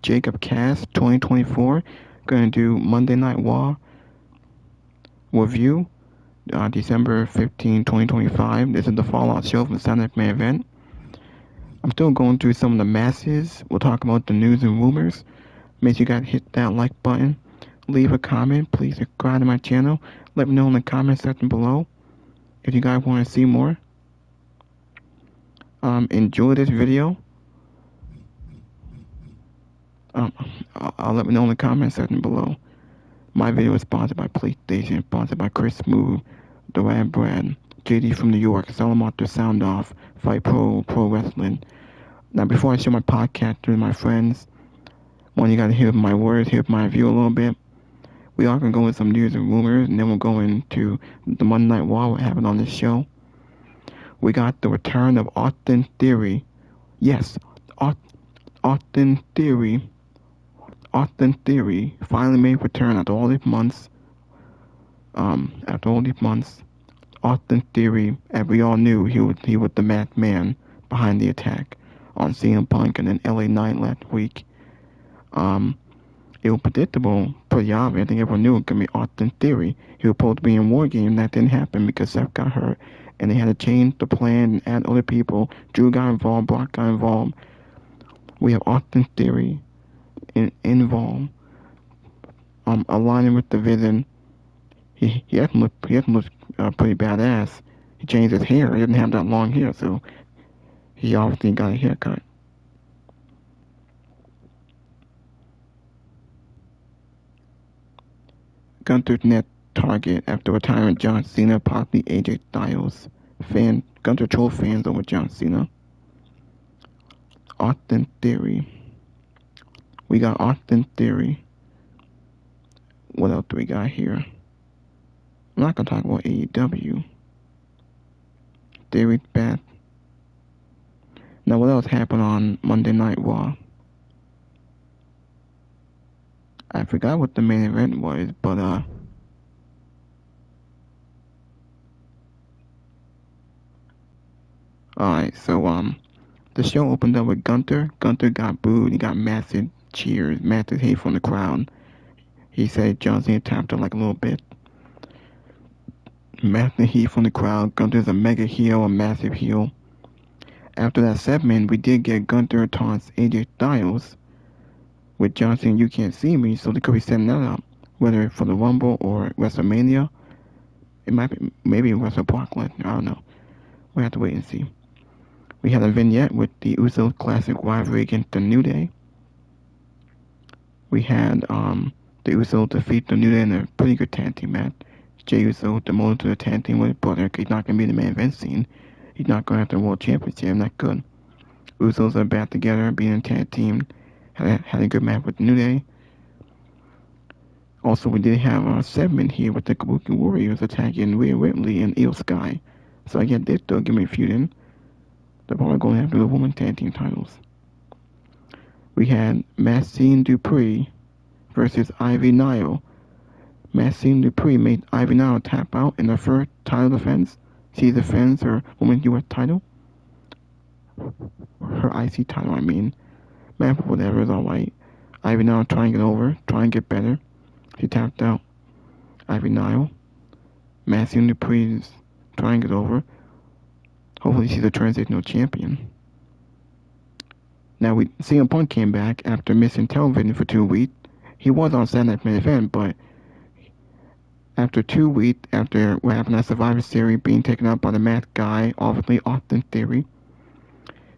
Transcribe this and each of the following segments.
Jacob Cast 2024. Gonna do Monday Night Raw review, December 15, 2025. This is the Fallout show from the Saturday Night Main Event. I'm still going through some of the masses. We'll talk about the news and rumors. Make sure you guys hit that like button. Leave a comment. Please subscribe to my channel. Let me know in the comment section below if you guys want to see more. Enjoy this video. I'll let me know in the comment section below. My video is sponsored by PlayStation, sponsored by Chris Smooth, Duran Brand, JD from New York, Salamanca Sound Off, Fight Pro, Pro Wrestling. Now, before I show my podcast to my friends, want you guys to hear my words, hear my view a little bit. We are going to go into some news and rumors, and then we'll go into the Monday Night Raw what happened on this show. We got the return of Austin Theory. Yes, Austin Theory. Austin Theory finally made a return after all these months. Austin Theory, as we all knew, he was the madman behind the attack on CM Punk and then LA Knight last week. It was predictable, pretty obvious. I think everyone knew it was going to be Austin Theory. He was supposed to be in War Game. That didn't happen because Seth got hurt. And they had to change the plan and add other people. Drew got involved. Brock got involved. We have Austin Theory involved. Aligning with the vision. He hasn't looked pretty badass. He changed his hair. He didn't have that long hair, so he obviously got a haircut. Gunther's net target after retiring John Cena, possibly AJ Styles. Gunther troll fans over John Cena. Austin Theory. We got Austin Theory. What else do we got here? I'm not gonna talk about AEW. Theory's back. Now, what else happened on Monday Night Raw? I forgot what the main event was, but alright, so the show opened up with Gunther. Gunther got booed. He got massive cheers, massive hate from the crowd. He said John Cena tapped her like a little bit. Massive heat from the crowd. Gunther's a mega heel, a massive heel. After that segment, we did get Gunther taunts AJ Styles with John Cena, you can't see me, so they could be setting that up, whether for the Rumble or WrestleMania. It might be, maybe Wrestle Brock Lesnar, I don't know. We have to wait and see. We had a vignette with the Usos classic rivalry against the New Day. We had the Usos defeat the New Day in a pretty good tag team match. Jey Uso demoted to the tag team with his brother. He's not going to be in the main event scene. He's not going to have the World Championship. Not good. Usos are back together, being a tag team. Had a good match with the New Day. Also, we did have a segment here with the Kabuki Warriors attacking Rhea Ripley and Io Sky. So I guess they're still giving me a feud in. They're probably going after the women's tag team titles. We had Maxine Dupree versus Ivy Nile. Maxine Dupree made Ivy Nile tap out in the first title defense. She defends her women's U.S. title. Her IC title, I mean. Man, whatever, is alright. Ivy Nile trying to get over, trying to get better. She tapped out. Ivy Nile. Maxine Dupree is trying to get over. Hopefully she's a transitional champion. Now, CM Punk came back after missing television for 2 weeks. He was on Saturday Night Main Event, but after 2 weeks, after what happened at Survivor Series being taken out by the masked guy, obviously Austin Theory,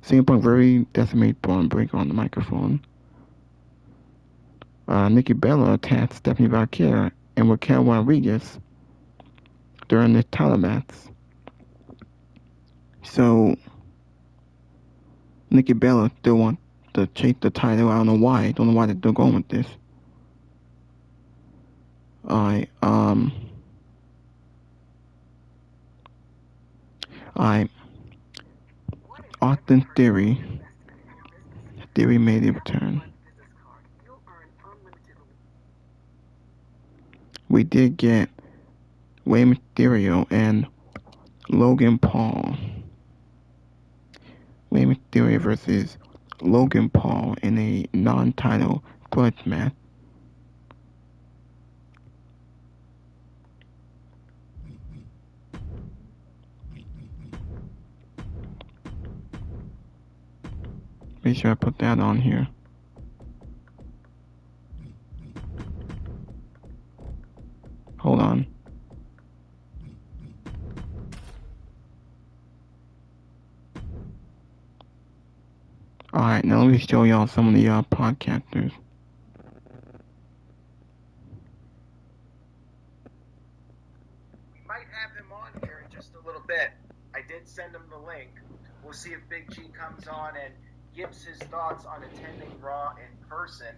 CM Punk very decimated Braun Breaker on the microphone. Nikki Bella attacked Stephanie Valkyria and Raquel Rodriguez during the title match. So, Nikki Bella still wants to chase the title. I don't know why. Don't know why they're still going with this. Austin Theory made a return. We did get Rey Mysterio and Logan Paul. Rey Mysterio versus Logan Paul in a non-title grudge match. Make sure I put that on here. Hold on. Alright, now let me show y'all some of the podcasters. We might have him on here in just a little bit. I did send him the link. We'll see if Big G comes on and gives his thoughts on attending Raw in person.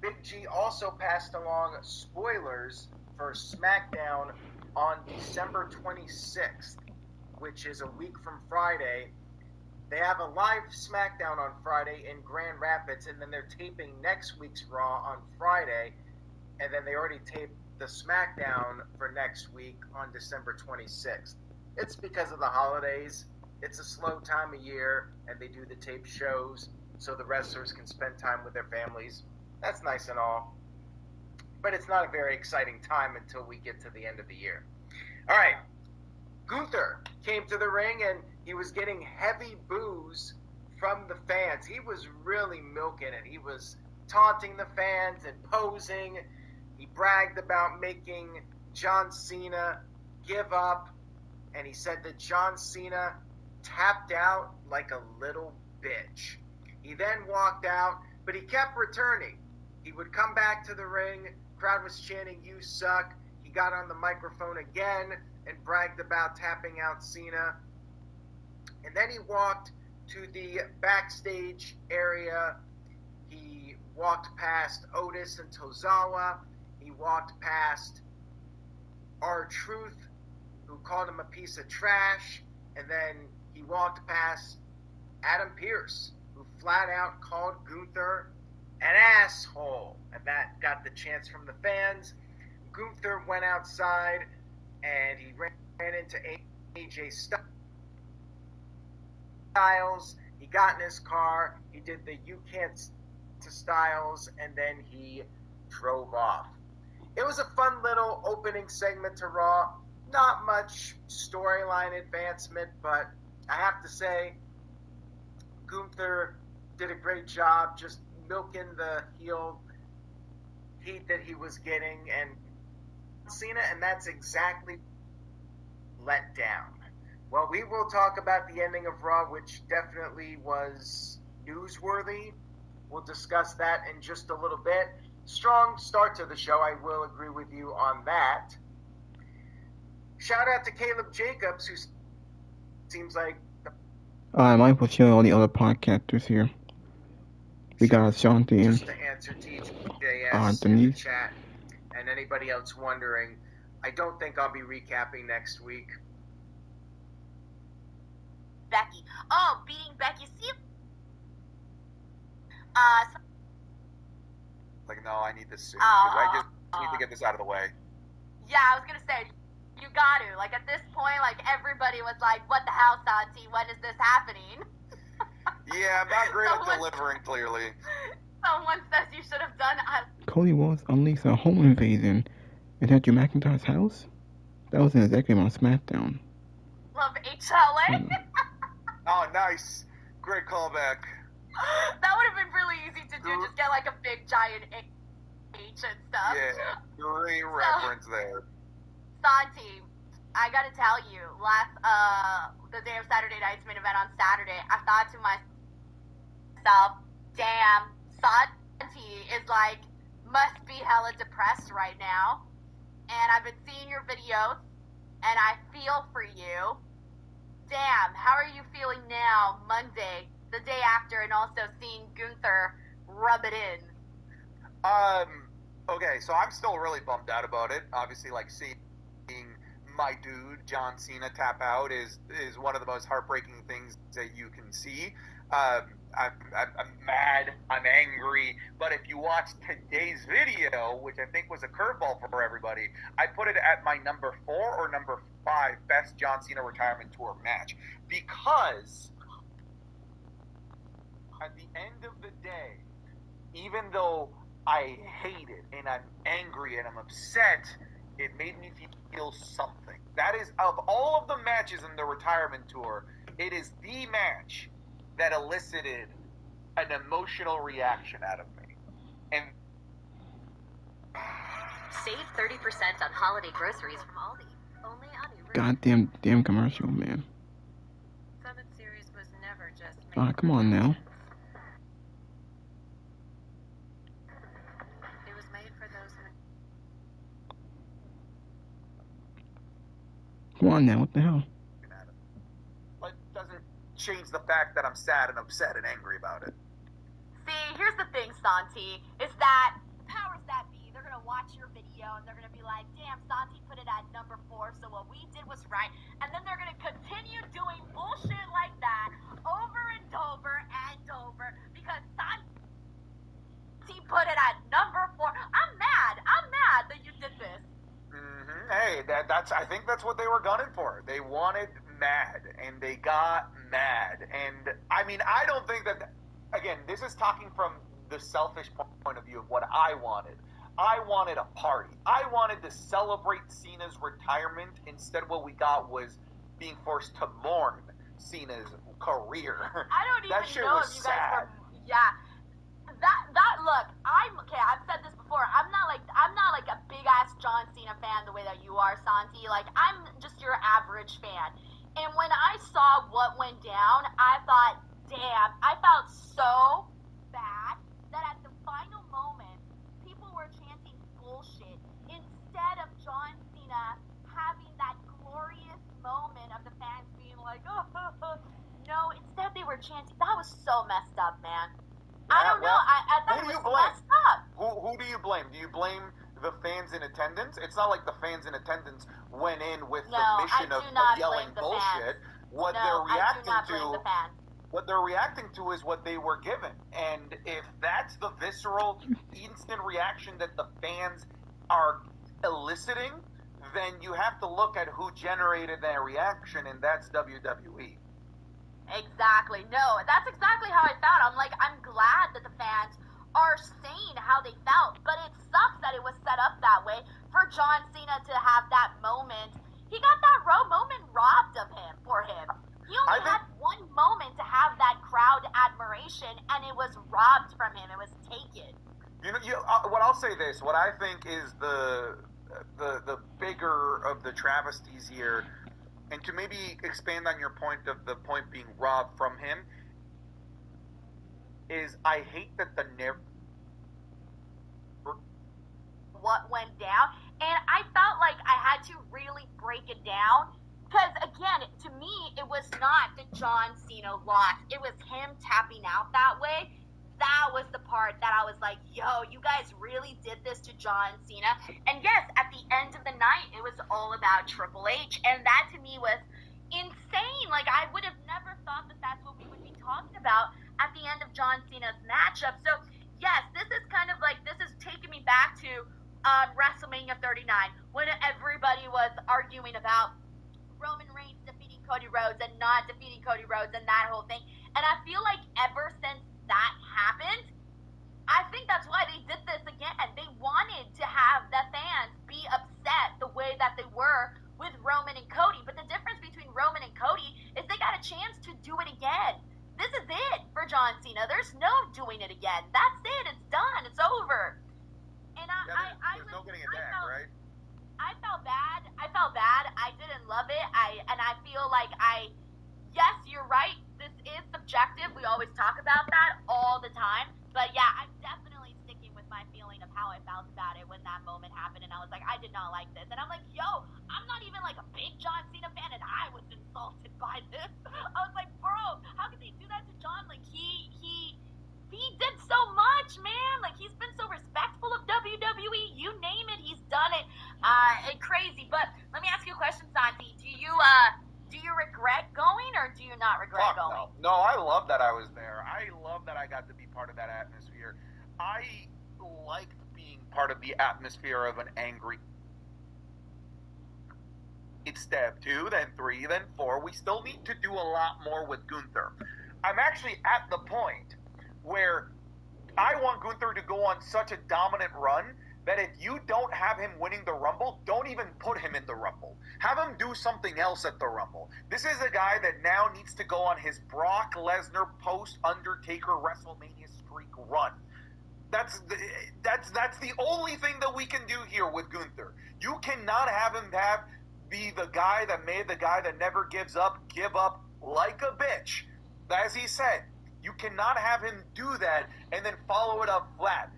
Big G also passed along spoilers for SmackDown on December 26th, which is a week from Friday. They have a live SmackDown on Friday in Grand Rapids, and then they're taping next week's Raw on Friday, and then they already taped the SmackDown for next week on December 26th. It's because of the holidays. It's a slow time of year, and they do the tape shows so the wrestlers can spend time with their families. That's nice and all, but it's not a very exciting time until we get to the end of the year. All right, Gunther came to the ring, and he was getting heavy boos from the fans. He was really milking it. He was taunting the fans and posing. He bragged about making John Cena give up, and he said that John Cena tapped out like a little bitch. He then walked out, but he kept returning. He would come back to the ring. Crowd was chanting, "You suck." He got on the microphone again and bragged about tapping out Cena. And then he walked to the backstage area. He walked past Otis and Tozawa. He walked past R-Truth, who called him a piece of trash. And then he walked past Adam Pearce, who flat out called Gunther an asshole. And that got the chance from the fans. Gunther went outside and he ran into AJ Styles. He got in his car. He did the "you can't" to Styles, and then he drove off. It was a fun little opening segment to Raw. Not much storyline advancement, but I have to say, Gunther did a great job just milking the heel heat that he was getting, and Cena, and that's exactly let down. Well, we will talk about the ending of Raw, which definitely was newsworthy. We'll discuss that in just a little bit. Strong start to the show. I will agree with you on that. Shout out to Caleb Jacobs, who seems like... I might put show all the other podcasters here. We got Shanti and just to answer TJS in the chat, and anybody else wondering, I don't think I'll be recapping next week. Becky. Oh, beating Becky. See? Like, no, I need this soon, because I just need to get this out of the way. Yeah, I was gonna say, you got to. Like, at this point, like, everybody was like, what the hell, Santi? When is this happening? Yeah, I'm not great at delivering, clearly. Someone says you should have done... Cody Rhodes unleashed a home invasion at Drew McIntyre's house? That was an executive on SmackDown. Love HLA. Oh, nice. Great callback. That would have been really easy to do. Just get like a big giant H and stuff. Yeah, great reference there. Santi, I gotta tell you, the day of Saturday night's main event on Saturday, I thought to myself, damn, Santi is like, must be hella depressed right now. And I've been seeing your videos, and I feel for you. Damn, how are you feeling now, Monday, the day after, and also seeing Gunther rub it in? Okay, so I'm still really bummed out about it. Obviously, like, seeing my dude, John Cena, tap out is one of the most heartbreaking things that you can see. I'm mad, I'm angry, but if you watch today's video, which I think was a curveball for everybody, I put it at my number 4 or number 5 best John Cena retirement tour match, because at the end of the day, even though I hate it and I'm angry and I'm upset, it made me feel something. That is, of all of the matches in the retirement tour, it is the match that elicited an emotional reaction out of me. And save 30% on holiday groceries from Aldi. Only on Uber. Goddamn commercial, man. Summit Series was never just made Ah, come on now. It was made for those who... Come on now, what the hell? But it doesn't change the fact that I'm sad and upset and angry about it. See, here's the thing, Santi, is that the powers that be, they're gonna watch your video and they're gonna be like, damn, Santi put it at number 4, so what we did was right. And then they're gonna continue doing bullshit like that over and over and over because Santi put it at number 4. I'm mad that you did this. Hey, that's. I think that's what they were gunning for. They wanted mad, and they got mad. And I mean, I don't think that. Again, this is talking from the selfish point of view of what I wanted. I wanted a party. I wanted to celebrate Cena's retirement. Instead, what we got was being forced to mourn Cena's career. I don't even that shit know was if you guys sad. were. Yeah. That look, I've said this before. I'm not like a big ass John Cena fan the way that you are, Santi. Like, I'm just your average fan. And when I saw what went down, I thought, damn, I felt so bad that at the final moment, people were chanting bullshit instead of John Cena having that glorious moment of the fans being like, oh, no, instead they were chanting. That was so messed up, man. I don't know. I thought it was messed up. Who do you blame? Do you blame the fans in attendance? It's not like the fans in attendance went in with the mission of yelling bullshit. What they're reacting to is what they were given. And if that's the visceral, instant reaction that the fans are eliciting, then you have to look at who generated that reaction, and that's WWE. Exactly. No, that's exactly how I felt. I'm glad that the fans are saying how they felt, but it sucks that it was set up that way for John Cena to have that moment. He got that moment robbed of him for him. He only had one moment to have that crowd admiration, and it was robbed from him. It was taken. What I'll say this, what I think is the bigger of the travesties here, and to maybe expand on your point of the point being robbed from him, is I hate that the what went down, and I felt like I had to really break it down, because again, to me, it was not that John Cena lost, it was him tapping out that way. That was the part that I was like, yo, you guys really did this to John Cena. And yes, at the end of the night, it was all about Triple H. And that to me was insane. Like, I would have never thought that that's what we would be talking about at the end of John Cena's matchup. So, yes, this is kind of like, this is taking me back to WrestleMania 39, when everybody was arguing about Roman Reigns defeating Cody Rhodes and not defeating Cody Rhodes and that whole thing. And I feel like ever since that happened, I think that's why they did this again. They wanted to have the fans be upset the way that they were with Roman and Cody. But the difference between Roman and Cody is they got a chance to do it again. This is it for John Cena. There's no doing it again. That's it. It's done. It's over. And there's no getting it back, right? I felt bad. I didn't love it. I feel like yes, you're right. This is subjective. We always talk about that all the time. But yeah, I'm definitely sticking with my feeling of how I felt about it when that moment happened. And I was like, I did not like this. And I'm like, yo, I'm not even like a big John Cena fan, and I was insulted by this. I was like, bro, how could they do that to John? Like, he did so much, man. Like, he's been so respectful of WWE. You name it, he's done it. Crazy. But let me ask you a question, Santi. Do you regret going, or do you not regret going? No, I love that I was there. I love that I got to be part of that atmosphere. I liked being part of the atmosphere of an angry. It's step 2, then 3, then 4. We still need to do a lot more with Gunther. I'm actually at the point where I want Gunther to go on such a dominant run that if you don't have him winning the Rumble, don't even put him in the Rumble. Have him do something else at the Rumble. This is a guy that now needs to go on his Brock Lesnar post-Undertaker WrestleMania streak run. That's the only thing that we can do here with Gunther. You cannot have him be the guy that never gives up, give up like a bitch. As he said, you cannot have him do that and then follow it up flat.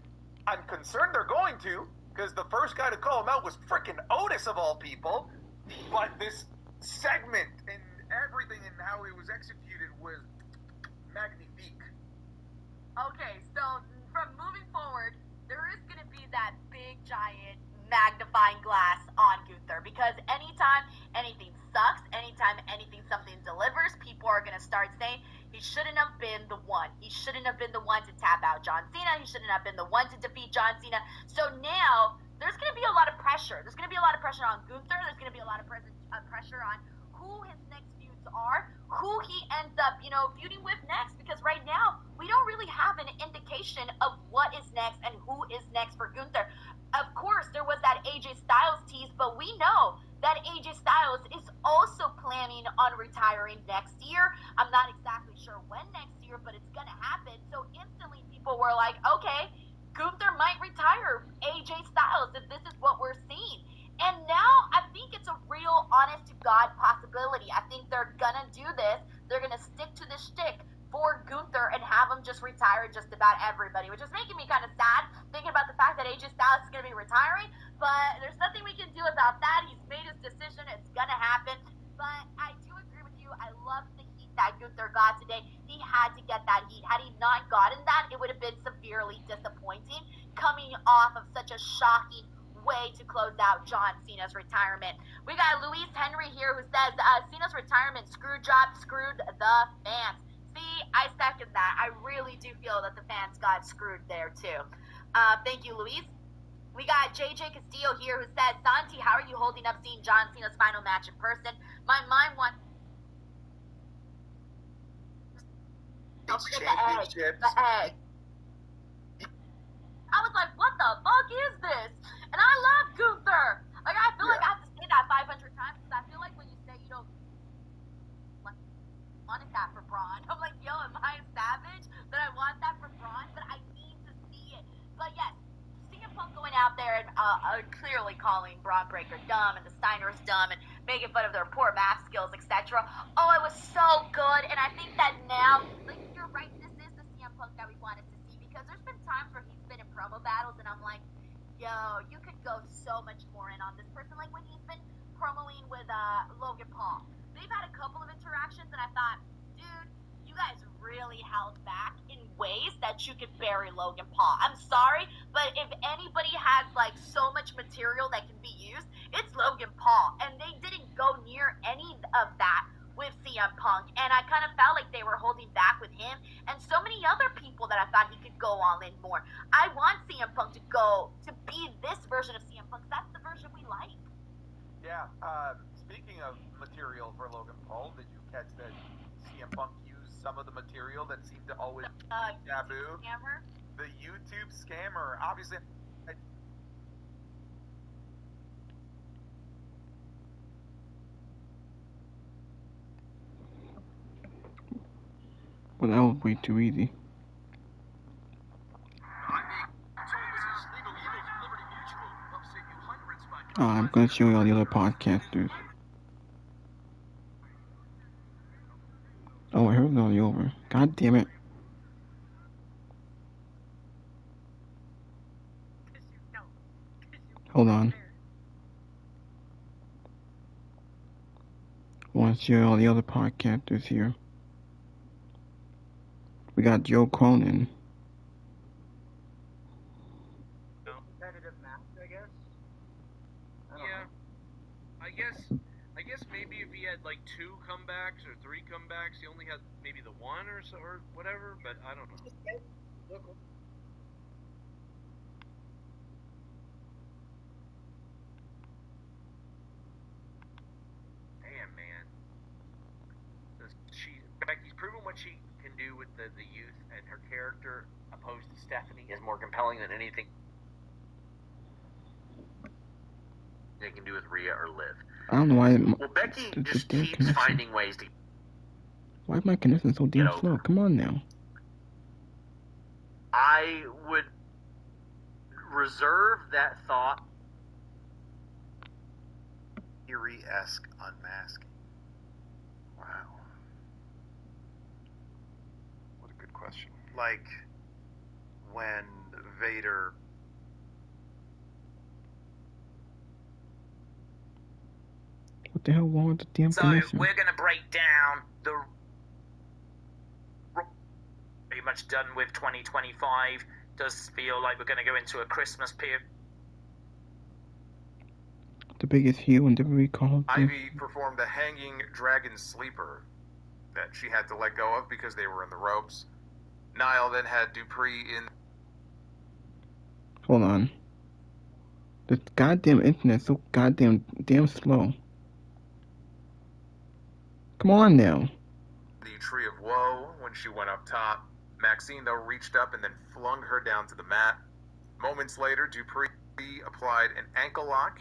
I'm concerned they're going to, because the first guy to call him out was frickin' Otis of all people. But this segment and everything and how it was executed was magnifique. Okay, so from moving forward, there is going to be that big, giant magnifying glass on Gunther, because anytime anything sucks, anytime something delivers, people are going to start saying he shouldn't have been the one. He shouldn't have been the one to tap out John Cena. He shouldn't have been the one to defeat John Cena. So now there's going to be a lot of pressure. There's going to be a lot of pressure on Gunther. There's going to be a lot of pressure on who his next feuds are, who he ends up, feuding with next, because right now we don't really have an indication of what is next and who is next for Gunther. Of course, there was that AJ Styles tease, but we know that AJ Styles is also planning on retiring next year. I'm not exactly sure when next year, but it's going to happen. So instantly people were like, okay, Gunther might retire AJ Styles if this is what we're seeing. And now I think it's a real honest-to-God possibility. I think they're going to do this. They're going to stick to the shtick for Gunther and have him just retire just about everybody, which is making me kind of sad thinking about the fact that AJ Styles is going to be retiring, but there's nothing we can do about that. He's made his decision. It's going to happen. But I do agree with you. I love the heat that Gunther got today. He had to get that heat. Had he not gotten that, it would have been severely disappointing coming off of such a shocking way to close out John Cena's retirement. We got Luis Henry here who says Cena's retirement screw job screwed the fans. See, I second that. I really do feel that the fans got screwed there too. Thank you, Luis. We got JJ Castillo here who said, Santi, how are you holding up seeing John Cena's final match in person? My mind wants the egg. I was like, what the fuck is this? And I love Gunther. Like, I feel like I have to say that 500 times, because I feel like when you say you don't wanted that for Braun, I'm like, yo, am I a savage that I want that for Braun? But I need to see it. But yes, CM Punk going out there and clearly calling Braun Breaker dumb and the Steiners dumb and making fun of their poor math skills, etc. Oh, it was so good. And I think that now, like, you're right, this is the CM Punk that we wanted to see, because there's been times where he's been in promo battles and I'm like, yo, you could go so much more in on this person. Like when he's been promoing with Logan Paul. They've had a couple of interactions and I thought, dude, you guys really held back in ways that you could bury Logan Paul. I'm sorry, but if anybody has like so much material that can be used, it's Logan Paul. And they didn't go near any of that with CM Punk, and I kind of felt like they were holding back with him and so many other people that I thought he could go all in more. I want CM Punk to be this version of CM Punk, because that's the version we like. Yeah, speaking of material for Logan Paul, did you catch that CM Punk used some of the material that seemed to always be taboo? Scammer? The YouTube scammer. Obviously, Well, that was way too easy. I'm going to show you all the other podcasters. Oh, I heard it already over. God damn it. Hold on. I want to show you all the other podcasters here. We got Joe Cronin. Competitive match, I guess. I guess maybe if he had like 2 comebacks or 3 comebacks, he only had maybe the 1 or so or whatever. But I don't know. Damn, man. Becky's proven what she can do with the youth and her character Stephanie is more compelling than anything they can do with Rhea or Liv. I don't know why. Well, Becky just keeps finding ways to. Why is my connection so damn slow? Come on now. I would reserve that thought. Eerie-esque unmasking. Wow. What a good question. Like when Vader. What the hell wrong with the damn connection? So we're gonna break down the pretty much done with 2025. Does feel like we're gonna go into a Christmas period. The biggest heel in WWE called. Ivy performed a hanging dragon sleeper that she had to let go of because they were in the ropes. Niall then had Dupree in. Hold on. The goddamn internet's so goddamn slow. Come on now. The Tree of Woe when she went up top. Maxine, though, reached up and then flung her down to the mat. Moments later, Dupree applied an ankle lock.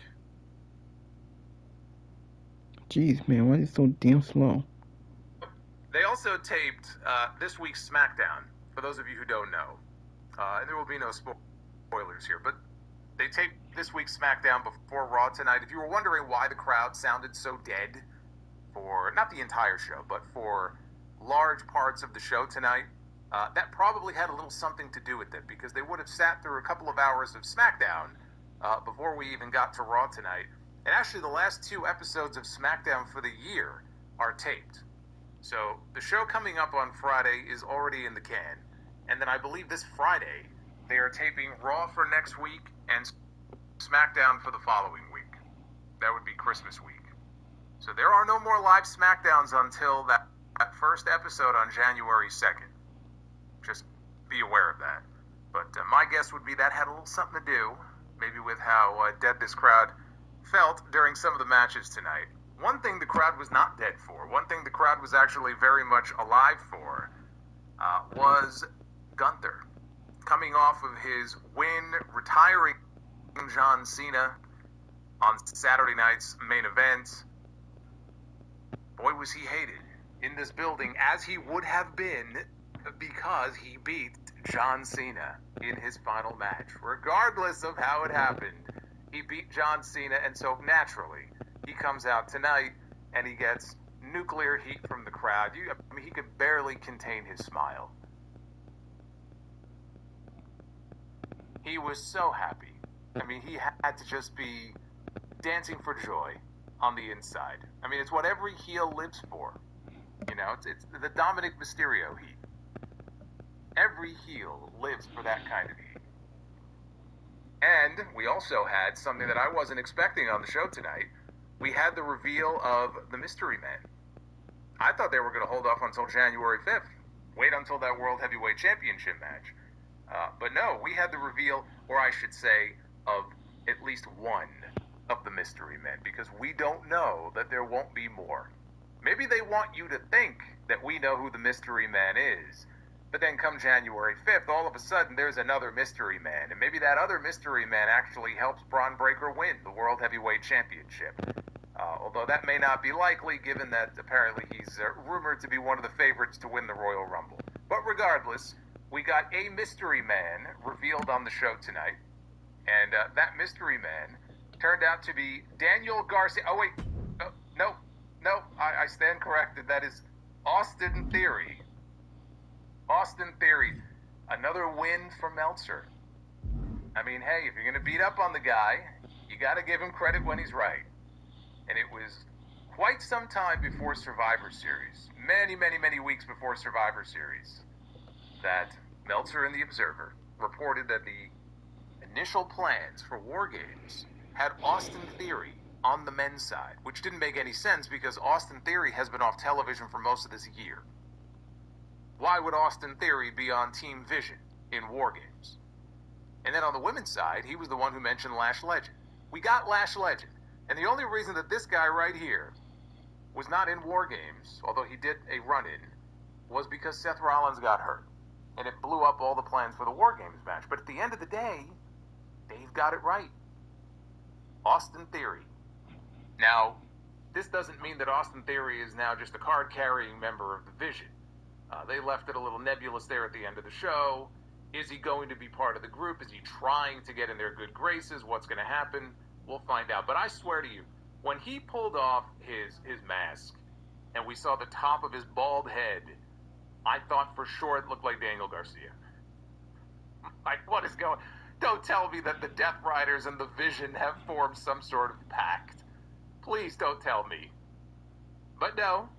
Jeez, man, why is it so damn slow? They also taped this week's SmackDown, for those of you who don't know. And there will be no spoilers here, but they taped this week's SmackDown before Raw tonight. If you were wondering why the crowd sounded so dead for, not the entire show, but for large parts of the show tonight, that probably had a little something to do with it, because they would have sat through a couple of hours of SmackDown before we even got to Raw tonight. And actually, the last 2 episodes of SmackDown for the year are taped. So the show coming up on Friday is already in the can. And then I believe this Friday, they are taping Raw for next week and SmackDown for the following week. That would be Christmas week. So there are no more live SmackDowns until that first episode on January 2nd. Just be aware of that. But my guess would be that had a little something to do, maybe with how dead this crowd felt during some of the matches tonight. One thing the crowd was not dead for, one thing the crowd was actually very much alive for, was Gunther. Coming off of his win, retiring John Cena on Saturday night's main event. Boy, was he hated in this building, as he would have been because he beat John Cena in his final match. Regardless of how it happened, he beat John Cena, and so naturally, he comes out tonight and he gets nuclear heat from the crowd. I mean, he could barely contain his smile. He was so happy. I mean, he had to just be dancing for joy on the inside. I mean, it's what every heel lives for. You know, it's the Dominic Mysterio heat. Every heel lives for that kind of heat. And we also had something that I wasn't expecting on the show tonight. We had the reveal of the Mystery Man. I thought they were going to hold off until January 5th. Wait until that World Heavyweight Championship match. But no, we had the reveal, or I should say, of at least one of the Mystery Men, because we don't know that there won't be more. Maybe they want you to think that we know who the Mystery Man is, but then come January 5th, all of a sudden there's another Mystery Man, and maybe that other Mystery Man actually helps Braun Breaker win the World Heavyweight Championship. Although that may not be likely, given that apparently he's rumored to be one of the favorites to win the Royal Rumble. But regardless, we got a Mystery Man revealed on the show tonight, and that Mystery Man turned out to be Daniel Garcia. Oh, wait. No, I stand corrected. That is Austin Theory. Austin Theory. Another win for Meltzer. I mean, hey, if you're going to beat up on the guy, you got to give him credit when he's right. And it was quite some time before Survivor Series, many weeks before Survivor Series, that Meltzer and the Observer reported that the initial plans for War Games had Austin Theory on the men's side, which didn't make any sense because Austin Theory has been off television for most of this year. Why would Austin Theory be on Team Vision in War Games? And then on the women's side, he was the one who mentioned Lash Legend. We got Lash Legend. And the only reason that this guy right here was not in War Games, although he did a run-in, was because Seth Rollins got hurt. and it blew up all the plans for the War Games match. But at the end of the day, Dave got it right. Austin Theory. Now, this doesn't mean that Austin Theory is now just a card-carrying member of the Vision. They left it a little nebulous there at the end of the show. Is he going to be part of the group? Is he trying to get in their good graces? What's going to happen? We'll find out. But I swear to you, when he pulled off his mask and we saw the top of his bald head, I thought for sure it looked like Daniel Garcia. Like, what is going... Don't tell me that the Death Riders and the Vision have formed some sort of pact. Please don't tell me. But no,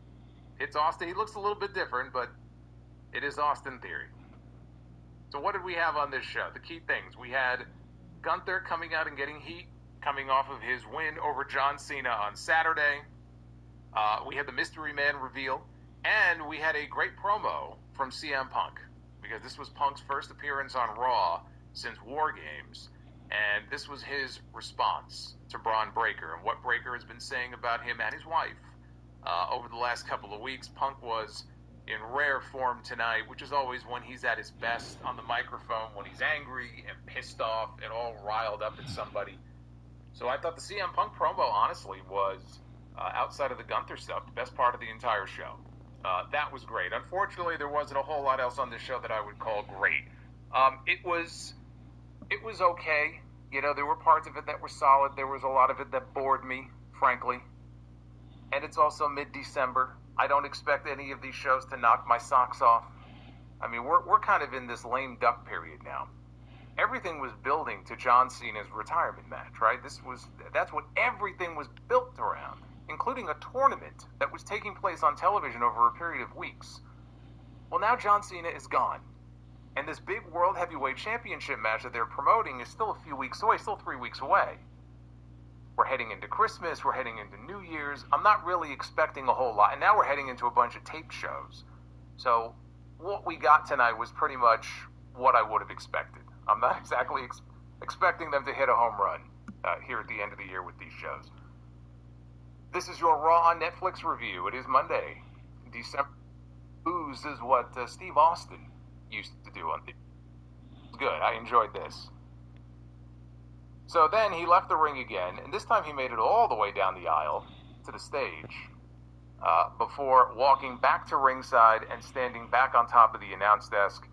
it's Austin. He looks a little bit different, but it is Austin Theory. So what did we have on this show? The key things. We had Gunther coming out and getting heat, coming off of his win over John Cena on Saturday. We had the Mystery Man reveal, and we had a great promo from CM Punk, because this was Punk's first appearance on Raw since War Games, and this was his response to Braun Breaker and what Breaker has been saying about him and his wife over the last couple of weeks. Punk was in rare form tonight, which is always when he's at his best on the microphone, when he's angry and pissed off and all riled up at somebody. So I thought the CM Punk promo, honestly, was, outside of the Gunther stuff, the best part of the entire show. That was great. Unfortunately, there wasn't a whole lot else on this show that I would call great. It was okay. You know, there were parts of it that were solid. There was a lot of it that bored me, frankly. And it's also mid-December. I don't expect any of these shows to knock my socks off. I mean, we're kind of in this lame duck period now. Everything was building to John Cena's retirement match, right? That's what everything was built around, including a tournament that was taking place on television over a period of weeks. Well, now John Cena is gone. And this big World Heavyweight Championship match that they're promoting is still a few weeks away, still 3 weeks away. We're heading into Christmas, we're heading into New Year's. I'm not really expecting a whole lot. And now we're heading into a bunch of taped shows. So what we got tonight was pretty much what I would have expected. I'm not exactly expecting them to hit a home run here at the end of the year with these shows. This is your Raw on Netflix review. It is Monday, December. Booze is what Steve Austin used to do on the... Good, I enjoyed this. So then he left the ring again, and this time he made it all the way down the aisle to the stage before walking back to ringside and standing back on top of the announce desk.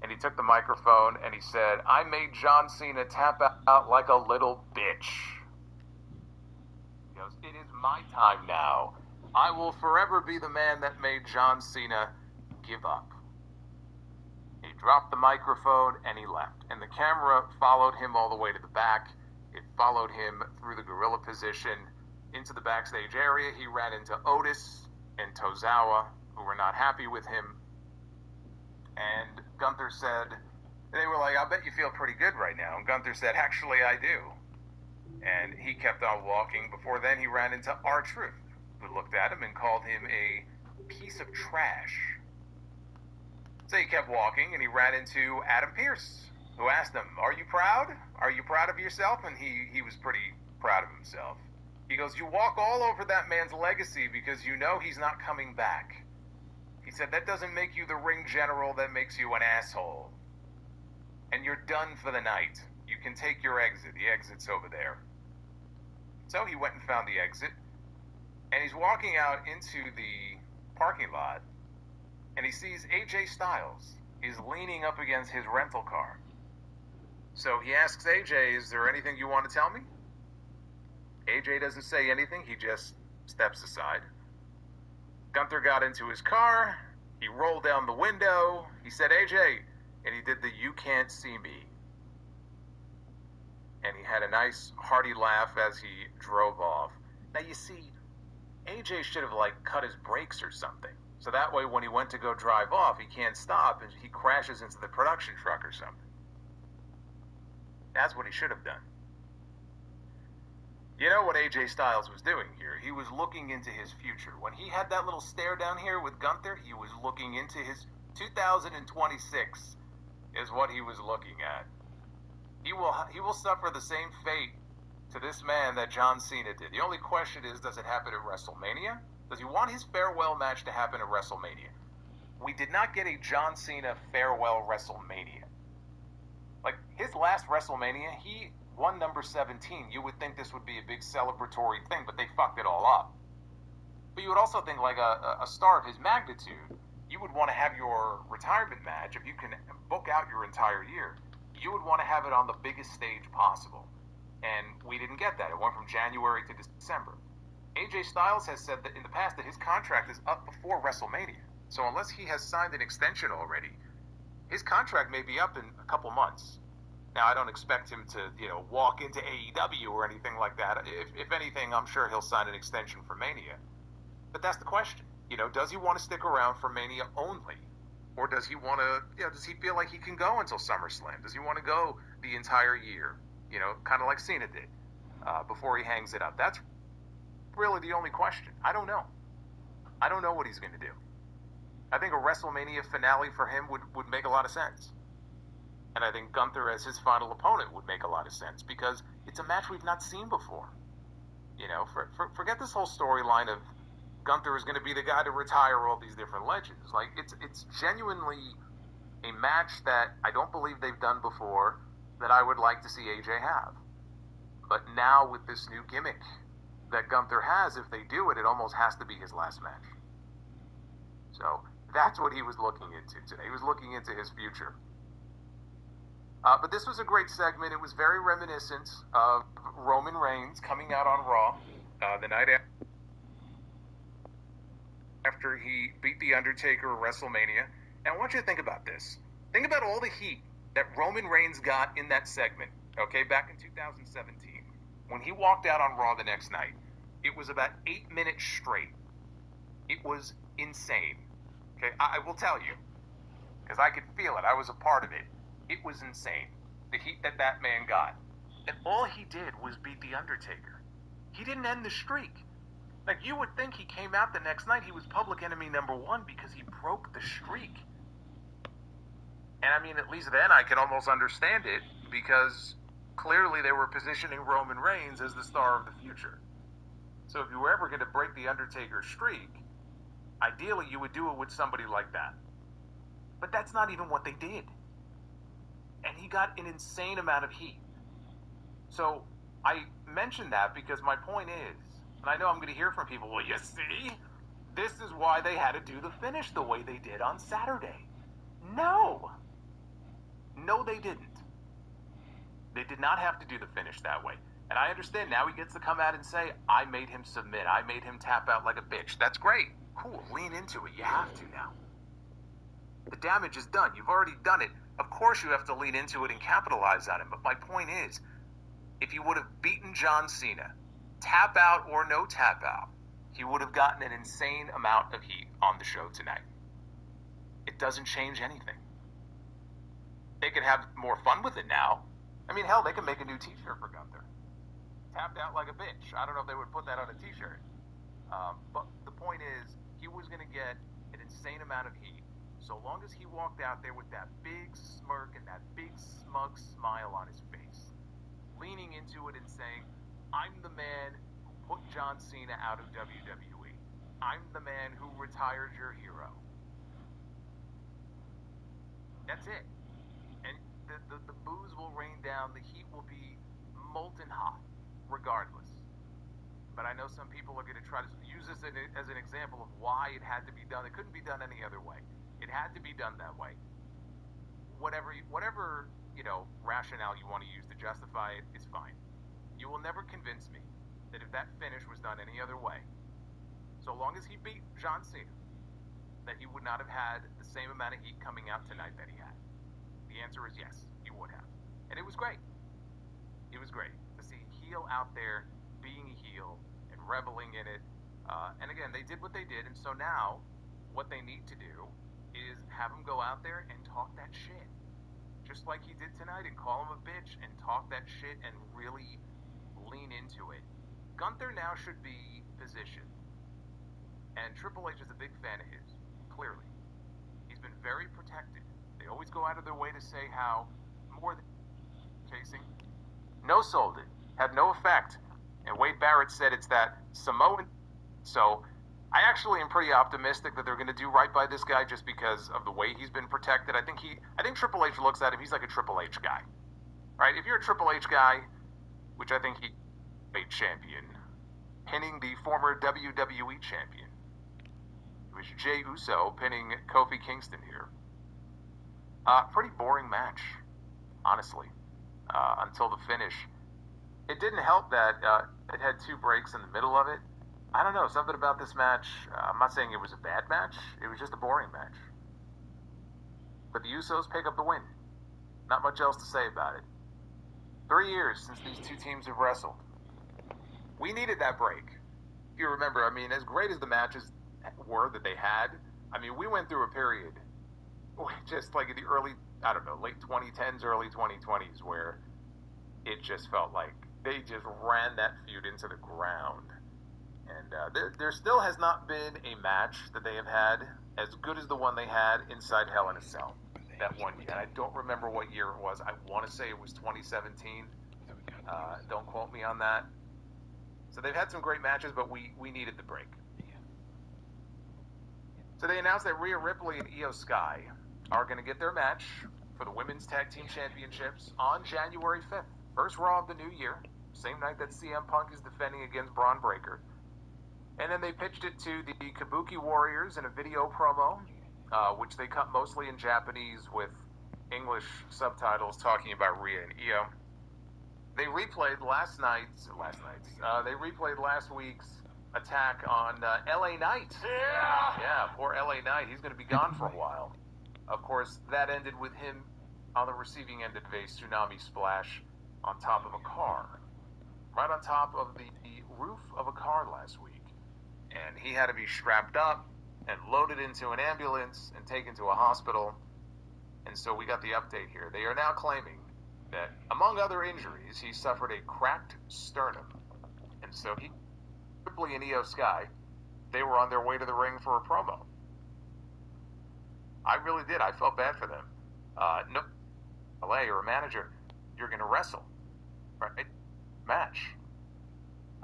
And he took the microphone and he said, "I made John Cena tap out like a little bitch." He goes, "It is my time now. I will forever be the man that made John Cena give up." He dropped the microphone and he left. And the camera followed him all the way to the back. It followed him through the gorilla position into the backstage area. He ran into Otis and Tozawa, who were not happy with him. And Gunther said, they were like, "I bet you feel pretty good right now." And Gunther said, "Actually, I do." And he kept on walking. Before then, he ran into R-Truth, who looked at him and called him a piece of trash. So he kept walking, and he ran into Adam Pearce, who asked him, "Are you proud? Are you proud of yourself?" And he was pretty proud of himself. He goes, "You walk all over that man's legacy because you know he's not coming back." He said, "That doesn't make you the ring general, that makes you an asshole. And you're done for the night. You can take your exit. The exit's over there." So he went and found the exit, and he's walking out into the parking lot, and he sees AJ Styles is leaning up against his rental car. So he asks AJ, "Is there anything you want to tell me?" AJ doesn't say anything. He just steps aside. Gunther got into his car. He rolled down the window. He said, "AJ," and he did the "you can't see me." And he had a nice hearty laugh as he drove off. Now you see, AJ should have cut his brakes or something. So that way when he went to go drive off, he can't stop and he crashes into the production truck or something. That's what he should have done. You know what AJ Styles was doing here? He was looking into his future. When he had that little stare down here with Gunther, he was looking into his 2026 is what he was looking at. He will suffer the same fate to this man that John Cena did. The only question is, does it happen at WrestleMania? Does he want his farewell match to happen at WrestleMania? we did not get a John Cena farewell WrestleMania. Like, his last WrestleMania, he won number 17. You would think this would be a big celebratory thing, but they fucked it all up. But you would also think, like, a star of his magnitude, you would want to have your retirement match, if you can book out your entire year, you would want to have it on the biggest stage possible. And we didn't get that. It went from January to December. AJ Styles has said that in the past that his contract is up before WrestleMania. So unless he has signed an extension already, his contract may be up in a couple months. Now, I don't expect him to, walk into AEW or anything like that. If anything, I'm sure he'll sign an extension for Mania. But that's the question. Does he want to stick around for Mania only? Or does he want to, does he feel like he can go until SummerSlam? Does he want to go the entire year? Kind of like Cena did before he hangs it up. That's really the only question. I don't know. I don't know what he's going to do. I think a WrestleMania finale for him would make a lot of sense. And I think Gunther as his final opponent would make a lot of sense because it's a match we've not seen before. Forget this whole storyline of Gunther is going to be the guy to retire all these different legends. Like, it's genuinely a match that I don't believe they've done before that I would like to see AJ have. But now with this new gimmick that Gunther has, if they do it, it almost has to be his last match. So that's what he was looking into today. He was looking into his future. But this was a great segment. It was very reminiscent of Roman Reigns coming out on Raw the night after he beat The Undertaker at WrestleMania. And I want you to think about this. Think about all the heat that Roman Reigns got in that segment, okay, back in 2017. When he walked out on Raw the next night, it was about 8 minutes straight. It was insane. Okay, I will tell you, because I could feel it. I was a part of it. It was insane, the heat that man got. And all he did was beat The Undertaker. He didn't end the streak. Like, you would think he came out the next night, he was public enemy number one because he broke the streak. And I mean, at least then I can almost understand it because clearly they were positioning Roman Reigns as the star of the future. So if you were ever going to break The Undertaker's streak, ideally you would do it with somebody like that. But that's not even what they did. And he got an insane amount of heat. So I mentioned that because my point is, and I know I'm going to hear from people, well, you see, this is why they had to do the finish the way they did on Saturday. No, they didn't. They did not have to do the finish that way. And I understand now he gets to come out and say, I made him submit. I made him tap out like a bitch. That's great. Cool. Lean into it. You have to now. The damage is done. You've already done it. Of course you have to lean into it and capitalize on it. But my point is, if you would have beaten John Cena, tap out or no tap out, he would have gotten an insane amount of heat on the show tonight. It doesn't change anything. They could have more fun with it now. I mean, hell, they can make a new t-shirt for Gunther. Tapped out like a bitch. I don't know if they would put that on a t-shirt. But the point is, he was going to get an insane amount of heat so long as he walked out there with that big smirk and that big smug smile on his face, leaning into it and saying, I'm the man who put John Cena out of WWE. I'm the man who retired your hero. That's it. And the booze will rain down. The heat will be molten hot, regardless. But I know some people are going to try to use this as an example of why it had to be done. It couldn't be done any other way. It had to be done that way. Whatever rationale you want to use to justify it is fine. You will never convince me that if that finish was done any other way, so long as he beat John Cena, that he would not have had the same amount of heat coming out tonight that he had. The answer is yes, he would have. And it was great. It was great to see heel out there being a heel and reveling in it. And again, they did what they did, and so now what they need to do is have him go out there and talk that shit. Just like he did tonight, and call him a bitch and talk that shit and really lean into it. Gunther now should be positioned. And Triple H is a big fan of his, clearly. He's been very protected. They always go out of their way to say how more than chasing, no sold it, had no effect. And Wade Barrett said it's that Samoan. So I actually am pretty optimistic that they're going to do right by this guy just because of the way he's been protected. I think Triple H looks at him, he's like a Triple H guy. Right? If you're a Triple H guy, which I think he's a champion, pinning the former WWE champion. It was Jey Uso pinning Kofi Kingston here. Pretty boring match, honestly, until the finish. It didn't help that it had 2 breaks in the middle of it. I don't know, something about this match. I'm not saying it was a bad match. It was just a boring match. But the Usos pick up the win. Not much else to say about it. 3 years since these two teams have wrestled. We needed that break. If you remember, I mean, as great as the matches were that they had, I mean, we went through a period, just like in the early, I don't know, late 2010s, early 2020s, where it just felt like they just ran that feud into the ground. And there still has not been a match that they have had as good as the one they had inside Hell in a Cell. That one year. And I don't remember what year it was. I want to say it was 2017. Don't quote me on that. So they've had some great matches, but we needed the break. So they announced that Rhea Ripley and Io Sky are going to get their match for the Women's Tag Team Championships on January 5th. First Raw of the new year. Same night that CM Punk is defending against Braun Breaker. And then they pitched it to the Kabuki Warriors in a video promo, which they cut mostly in Japanese with English subtitles talking about Rhea and Io. They replayed last week's attack on LA Knight. Yeah, poor LA Knight. He's going to be gone for a while. Of course, that ended with him on the receiving end of a tsunami splash on top of a car. Right on top of the roof of a car last week. And he had to be strapped up and loaded into an ambulance and taken to a hospital. And so we got the update here. They are now claiming that, among other injuries, he suffered a cracked sternum. And so Ripley and Io Sky, they were on their way to the ring for a promo. I really did. I felt bad for them. No, LA or a manager, you're going to wrestle. Right? Match.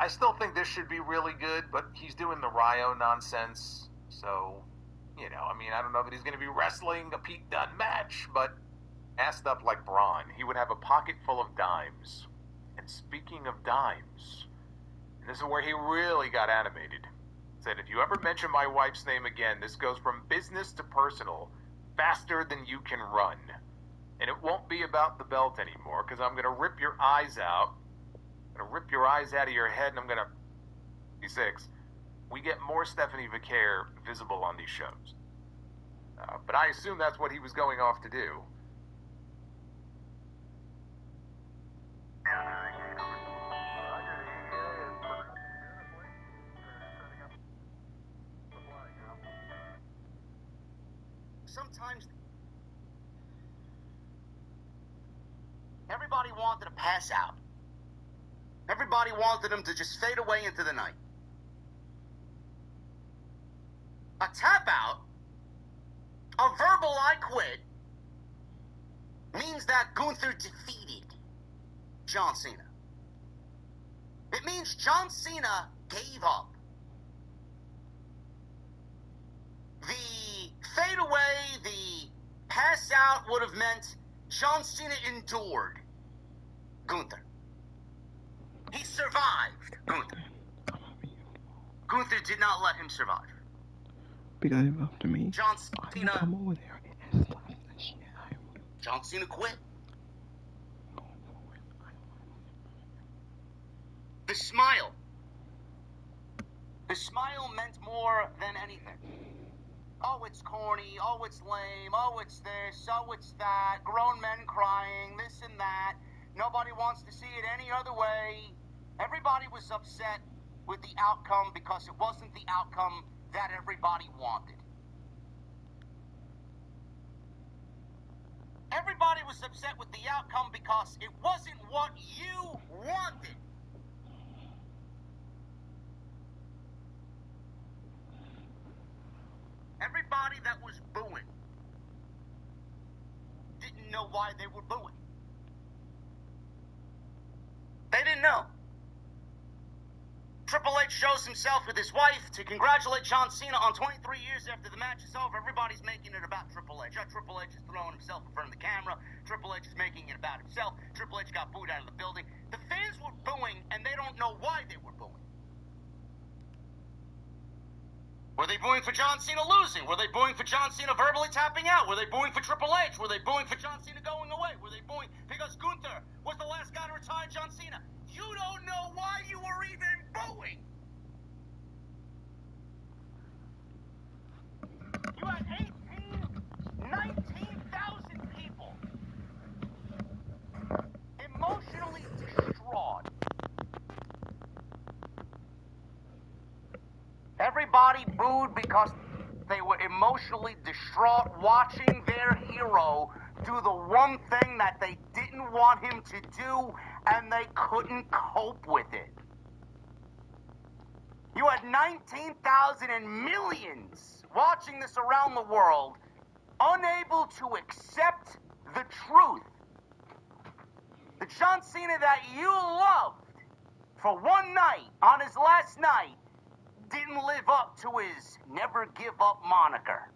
I still think this should be really good, but he's doing the Ryo nonsense. So, you know, I mean, I don't know that he's going to be wrestling a Pete Dunne match, but assed up like Braun, he would have a pocket full of dimes. And speaking of dimes, and this is where he really got animated. Said, if you ever mention my wife's name again, this goes from business to personal, faster than you can run. And it won't be about the belt anymore, because I'm going to rip your eyes out. I'm going to rip your eyes out of your head, and I'm going to... 56. We get more Stephanie Vicaire visible on these shows. But I assume that's what he was going off to do. Sometimes everybody wanted to pass out. Everybody wanted him to just fade away into the night. A tap out, a verbal I quit, means that Gunther defeated John Cena. It means John Cena gave up. The fade away, the pass out would have meant John Cena endured Gunther. He survived Gunther. Gunther did not let him survive. Because it's up to me. John I can Cena. come over there and slap the shit out of you. John Cena quit. Going forward, The smile. The smile meant more than anything. Oh, it's corny. Oh, it's lame. Oh, it's this. Oh, it's that. Grown men crying. This and that. Nobody wants to see it any other way. Everybody was upset with the outcome because it wasn't the outcome that everybody wanted. Everybody was upset with the outcome because it wasn't what you wanted. Everybody that was booing didn't know why they were booing. They didn't know. Triple H shows himself with his wife to congratulate John Cena on 23 years after the match is over. Everybody's making it about Triple H. Triple H is throwing himself in front of the camera. Triple H is making it about himself. Triple H got booed out of the building. The fans were booing, and they don't know why they were booing. Were they booing for John Cena losing? Were they booing for John Cena verbally tapping out? Were they booing for Triple H? Were they booing for John Cena going away? Were they booing because Gunther was the last guy to retire John Cena? You don't know why you were even booing. You had 19,000 people emotionally distraught. Everybody booed because they were emotionally distraught watching their hero do the one thing that they didn't want him to do, and they couldn't cope with it. You had 19,000 and millions watching this around the world, unable to accept the truth. The John Cena that you loved for one night, on his last night, didn't live up to his never give up moniker.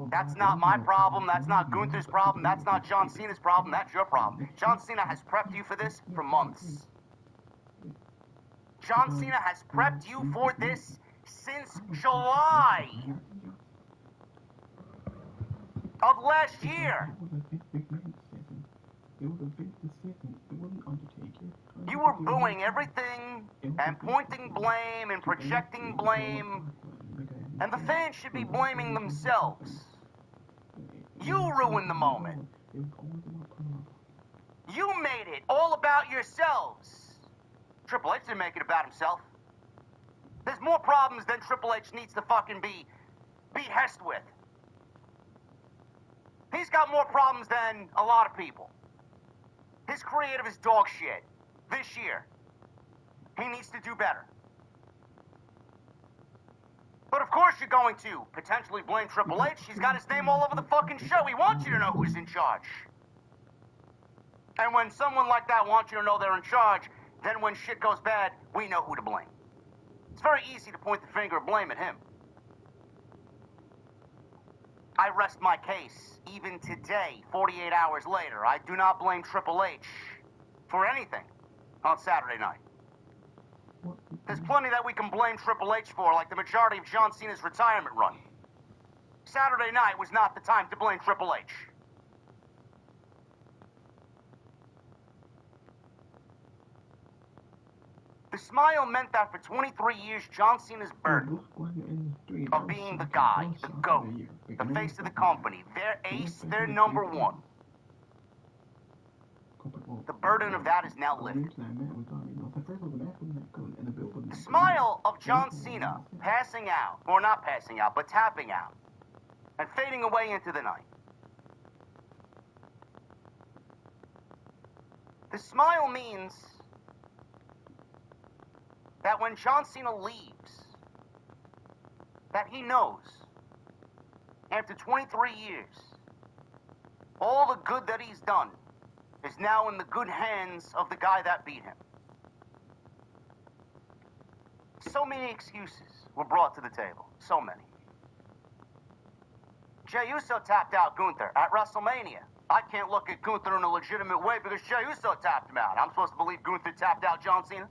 That's not my problem. That's not Gunther's problem. That's not John Cena's problem. That's your problem. John Cena has prepped you for this for months. John Cena has prepped you for this since July of last year. You were booing everything and pointing blame and projecting blame, and the fans should be blaming themselves. You ruined the moment. You made it all about yourselves. Triple H didn't make it about himself. There's more problems than Triple H needs to fucking be hessed with. He's got more problems than a lot of people. His creative is dog shit. This year. He needs to do better. But of course you're going to potentially blame Triple H. He's got his name all over the fucking show. He wants you to know who's in charge. And when someone like that wants you to know they're in charge, then when shit goes bad, we know who to blame. It's very easy to point the finger and blame at him. I rest my case, even today, 48 hours later. I do not blame Triple H for anything on Saturday night. There's plenty that we can blame Triple H for, like the majority of John Cena's retirement run. Saturday night was not the time to blame Triple H. The smile meant that for 23 years, John Cena's burden of being the guy, the GOAT, the face of the company, their ace, their number one. The burden of that is now lifted. The smile of John Cena passing out, or not passing out, but tapping out, and fading away into the night. The smile means that when John Cena leaves, that he knows, after 23 years, all the good that he's done is now in the good hands of the guy that beat him. So many excuses were brought to the table. So many. Jey Uso tapped out Gunther at WrestleMania. I can't look at Gunther in a legitimate way because Jey Uso tapped him out. I'm supposed to believe Gunther tapped out John Cena?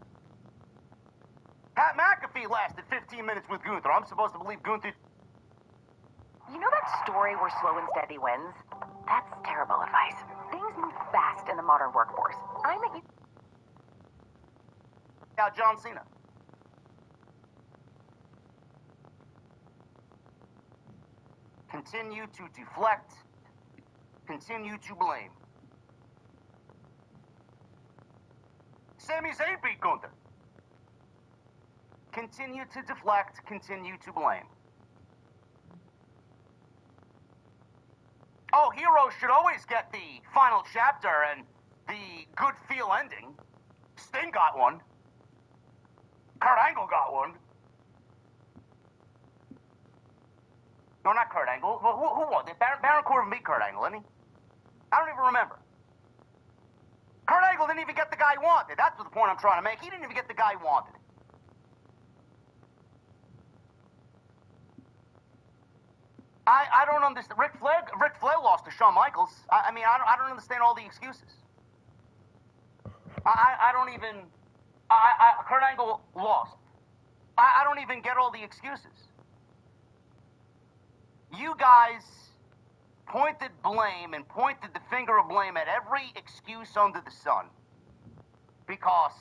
Pat McAfee lasted 15 minutes with Gunther. I'm supposed to believe Gunther... You know that story where slow and steady wins? That's terrible advice. Things move fast in the modern workforce. I met you... out John Cena. Continue to deflect. Continue to blame. Sami Zayn beat Gunther. Continue to deflect. Continue to blame. Oh, heroes should always get the final chapter and the good feel ending. Sting got one. Kurt Angle got one. No, not Kurt Angle. Who was it? Baron Corbin beat Kurt Angle, didn't he? I don't even remember. Kurt Angle didn't even get the guy he wanted. That's the point I'm trying to make. He didn't even get the guy he wanted. I don't understand. Ric Flair lost to Shawn Michaels. I mean, I don't understand all the excuses. I don't even... Kurt Angle lost. I don't even get all the excuses. You guys pointed blame and pointed the finger of blame at every excuse under the sun because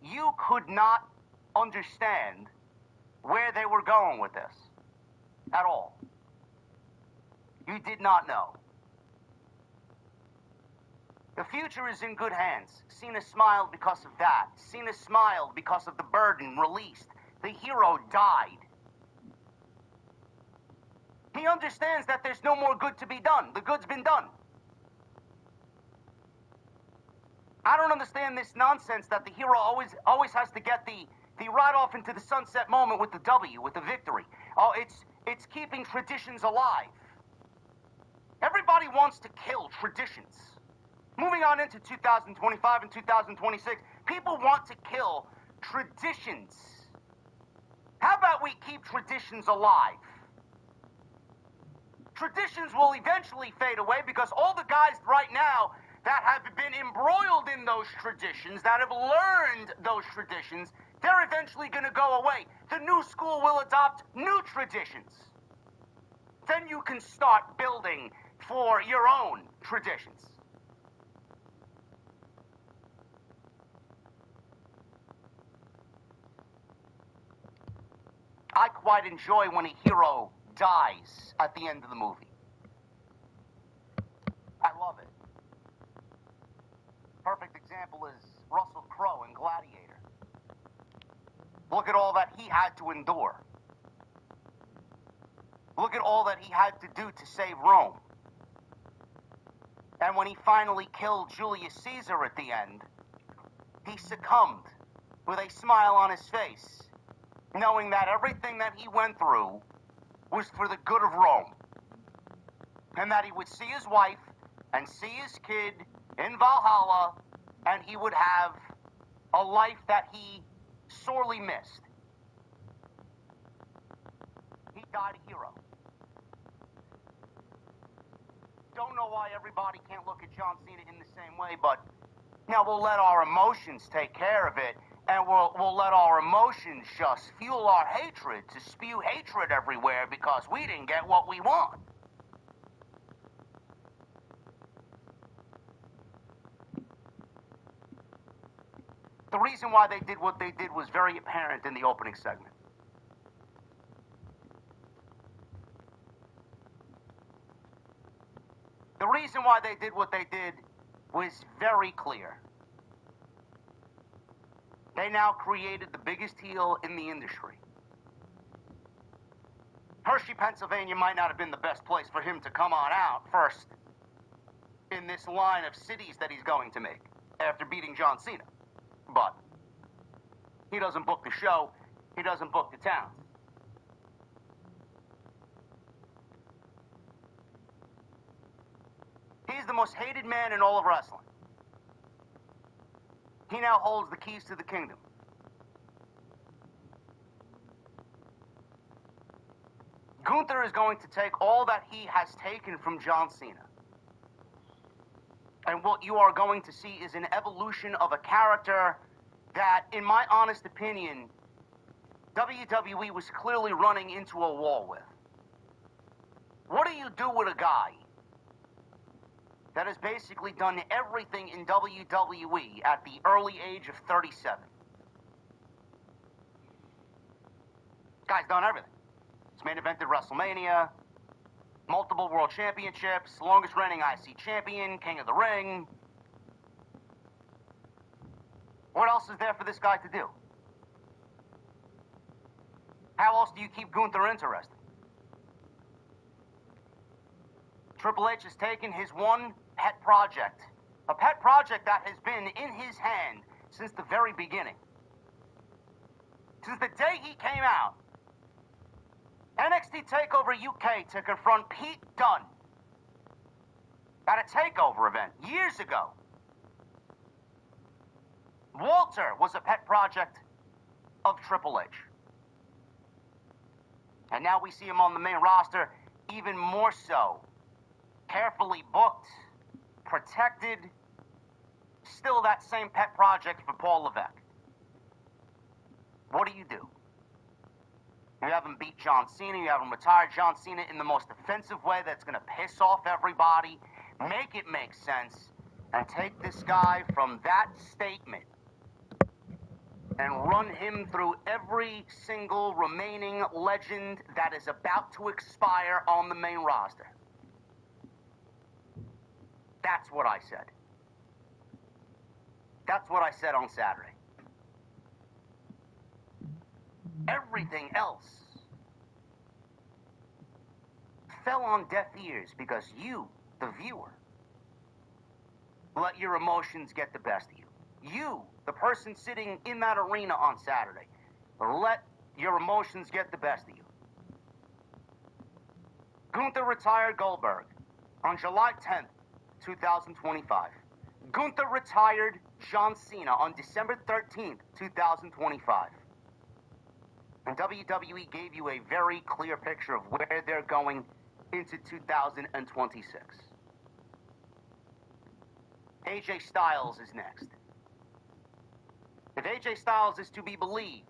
you could not understand where they were going with this at all. You did not know. The future is in good hands. Cena smiled because of that. Cena smiled because of the burden released. The hero died. He understands that there's no more good to be done. The good's been done. I don't understand this nonsense that the hero always has to get the ride off into the sunset moment with the W, with the victory. Oh, it's keeping traditions alive. Everybody wants to kill traditions. Moving on into 2025 and 2026, people want to kill traditions. How about we keep traditions alive? Traditions will eventually fade away because all the guys right now that have been embroiled in those traditions, that have learned those traditions, they're eventually going to go away. The new school will adopt new traditions. Then you can start building for your own traditions. I quite enjoy when a hero dies at the end of the movie. I love it. Perfect example is Russell Crowe in Gladiator. Look at all that he had to endure. Look at all that he had to do to save Rome. And when he finally killed Julius Caesar at the end, he succumbed with a smile on his face, knowing that everything that he went through was for the good of Rome. And that he would see his wife and see his kid in Valhalla, and he would have a life that he sorely missed. He died a hero. Don't know why everybody can't look at John Cena in the same way, but now we'll let our emotions take care of it, and we'll let our emotions just fuel our hatred to spew hatred everywhere because we didn't get what we want. The reason why they did what they did was very apparent in the opening segment. The reason why they did what they did was very clear. They now created the biggest heel in the industry. Hershey, Pennsylvania might not have been the best place for him to come on out first in this line of cities that he's going to make after beating John Cena. But he doesn't book the show, he doesn't book the town. He's the most hated man in all of wrestling. He now holds the keys to the kingdom. Gunther is going to take all that he has taken from John Cena. And what you are going to see is an evolution of a character that, in my honest opinion, WWE was clearly running into a wall with. What do you do with a guy that has basically done everything in WWE at the early age of 37? Guy's done everything. He's main evented WrestleMania, multiple world championships, longest reigning IC champion, King of the Ring. What else is there for this guy to do? How else do you keep Gunther interested? Triple H has taken his one pet project, a pet project that has been in his hand since the very beginning. Since the day he came out, NXT TakeOver UK to confront Pete Dunne at a TakeOver event years ago. Walter was a pet project of Triple H. And now we see him on the main roster, even more so. Carefully booked, protected, still that same pet project for Paul Levesque. What do? You have him beat John Cena, you have him retire John Cena in the most offensive way that's going to piss off everybody, make it make sense, and take this guy from that statement and run him through every single remaining legend that is about to expire on the main roster. That's what I said. That's what I said on Saturday. Everything else fell on deaf ears because you, the viewer, let your emotions get the best of you. You, the person sitting in that arena on Saturday, let your emotions get the best of you. Gunther retired Goldberg on July 10th, 2025. Gunther retired John Cena on December 13th, 2025. And WWE gave you a very clear picture of where they're going into 2026. AJ Styles is next. If AJ Styles is to be believed,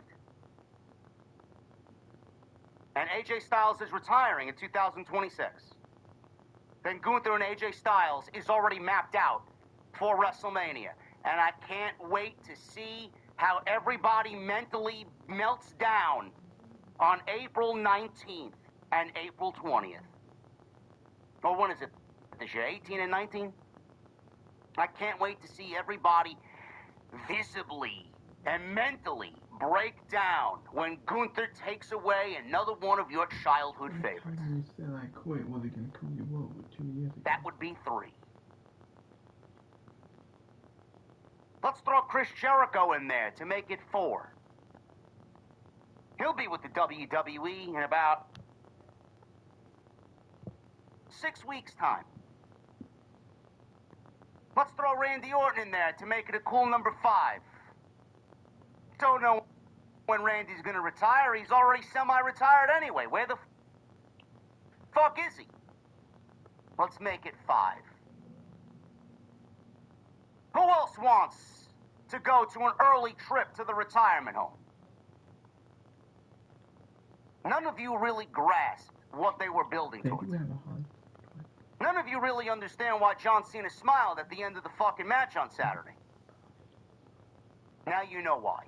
and AJ Styles is retiring in 2026, then Gunther and AJ Styles is already mapped out for WrestleMania. And I can't wait to see how everybody mentally melts down on April 19th and April 20th. Or when is it this year, 18 and 19? I can't wait to see everybody visibly and mentally break down when Gunther takes away another one of your childhood favorites. You said I quit. Well, they can call you over 2 years ago. That would be 3. Let's throw Chris Jericho in there to make it 4. He'll be with the WWE in about 6 weeks' time. Let's throw Randy Orton in there to make it a cool number 5. Don't know when Randy's gonna retire. He's already semi-retired anyway. Where the fuck is he? Let's make it 5. Who else wants to go to an early trip to the retirement home? None of you really grasped what they were building They towards. do have a hard. None of you really understand why John Cena smiled at the end of the fucking match on Saturday. Now you know why.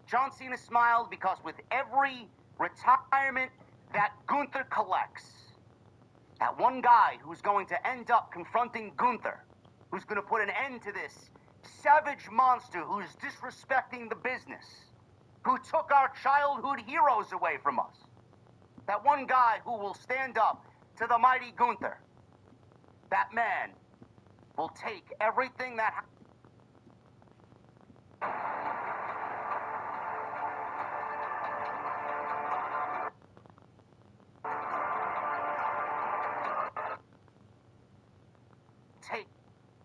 John Cena smiled because with every retirement that Gunther collects, that one guy who's going to end up confronting Gunther, who's going to put an end to this savage monster who's disrespecting the business, who took our childhood heroes away from us, that one guy who will stand up to the mighty Gunther, that man will take everything that...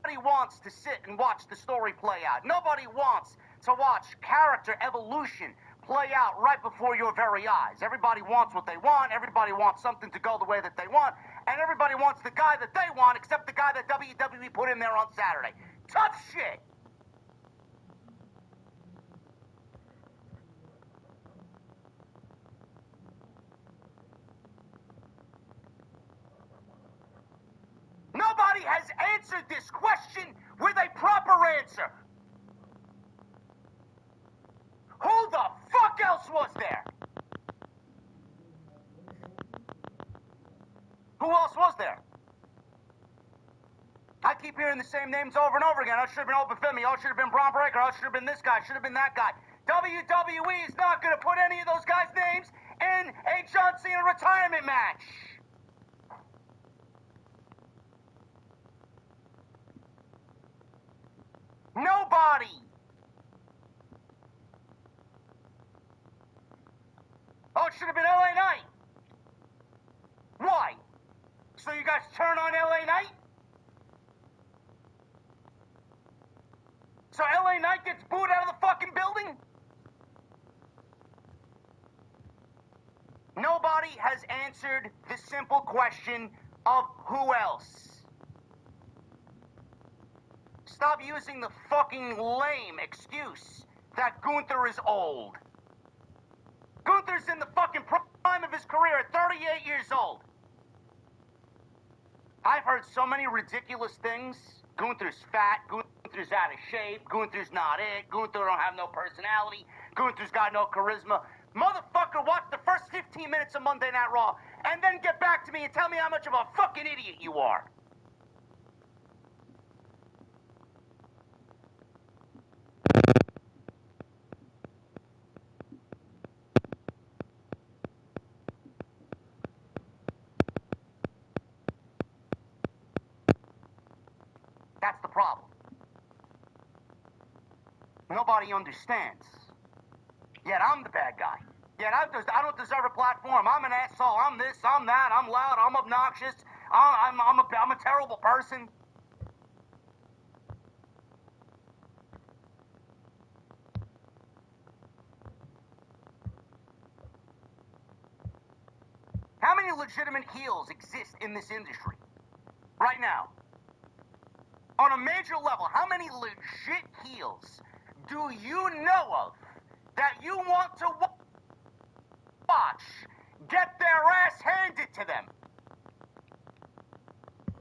Nobody wants to sit and watch the story play out. Nobody wants to watch character evolution play out right before your very eyes. Everybody wants what they want. Everybody wants something to go the way that they want. And everybody wants the guy that they want, except the guy that WWE put in there on Saturday. Tough shit. Nobody has answered this question with a proper answer. Who the fuck else was there? Who else was there? I keep hearing the same names over and over again. Oh, it should have been Open Femi. Oh, it should have been Braun Breaker. Oh, it should have been this guy. It should have been that guy. WWE is not going to put any of those guys' names in a John Cena retirement match. Nobody. Oh, it should have been LA Knight. Why? So you guys turn on LA Knight? So LA Knight gets booed out of the fucking building? Nobody has answered the simple question of who else. Stop using the fucking lame excuse that Gunther is old. Gunther's in the fucking prime of his career at 38 years old. I've heard so many ridiculous things. Gunther's fat, Gunther's out of shape, Gunther's not it, Gunther don't have no personality, Gunther's got no charisma. Motherfucker, watch the first 15 minutes of Monday Night Raw, and then get back to me and tell me how much of a fucking idiot you are. That's the problem. Nobody understands. Yet I'm the bad guy. Yet I don't deserve a platform. I'm an asshole. I'm this, I'm that. I'm loud. I'm obnoxious. I'm a terrible person. How many legitimate heels exist in this industry right now? On a major level, how many legit heels do you know of that you want to watch get their ass handed to them?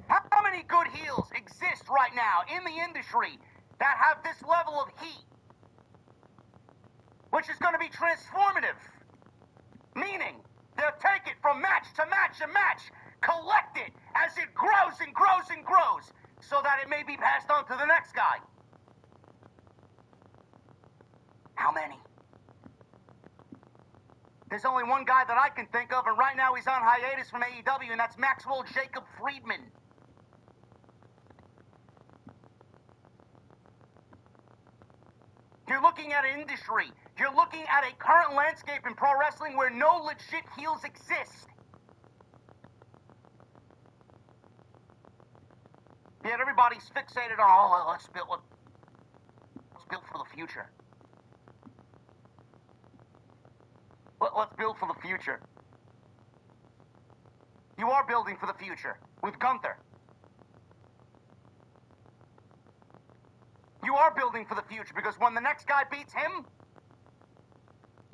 How many good heels exist right now in the industry that have this level of heat? Which is going to be transformative. Meaning, they'll take it from match to match to match, collect it as it grows and grows and grows, so that it may be passed on to the next guy. How many? There's only one guy that I can think of, and right now he's on hiatus from AEW, and that's Maxwell Jacob Friedman. You're looking at an industry, you're looking at a current landscape in pro wrestling where no legit heels exist. Yet everybody's fixated on, let's build for the future. Let's build for the future. You are building for the future with Gunther. You are building for the future because when the next guy beats him,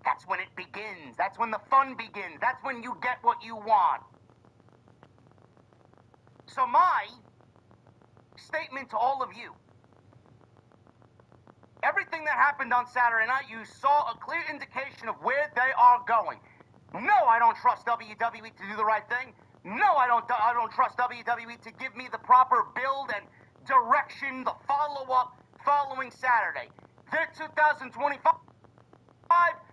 that's when it begins. That's when the fun begins. That's when you get what you want. So my statement to all of you, everything that happened on Saturday night, you saw a clear indication of where they are going. No, I don't trust WWE to do the right thing. No, I don't trust WWE to give me the proper build and direction, the follow-up following Saturday. Their 2025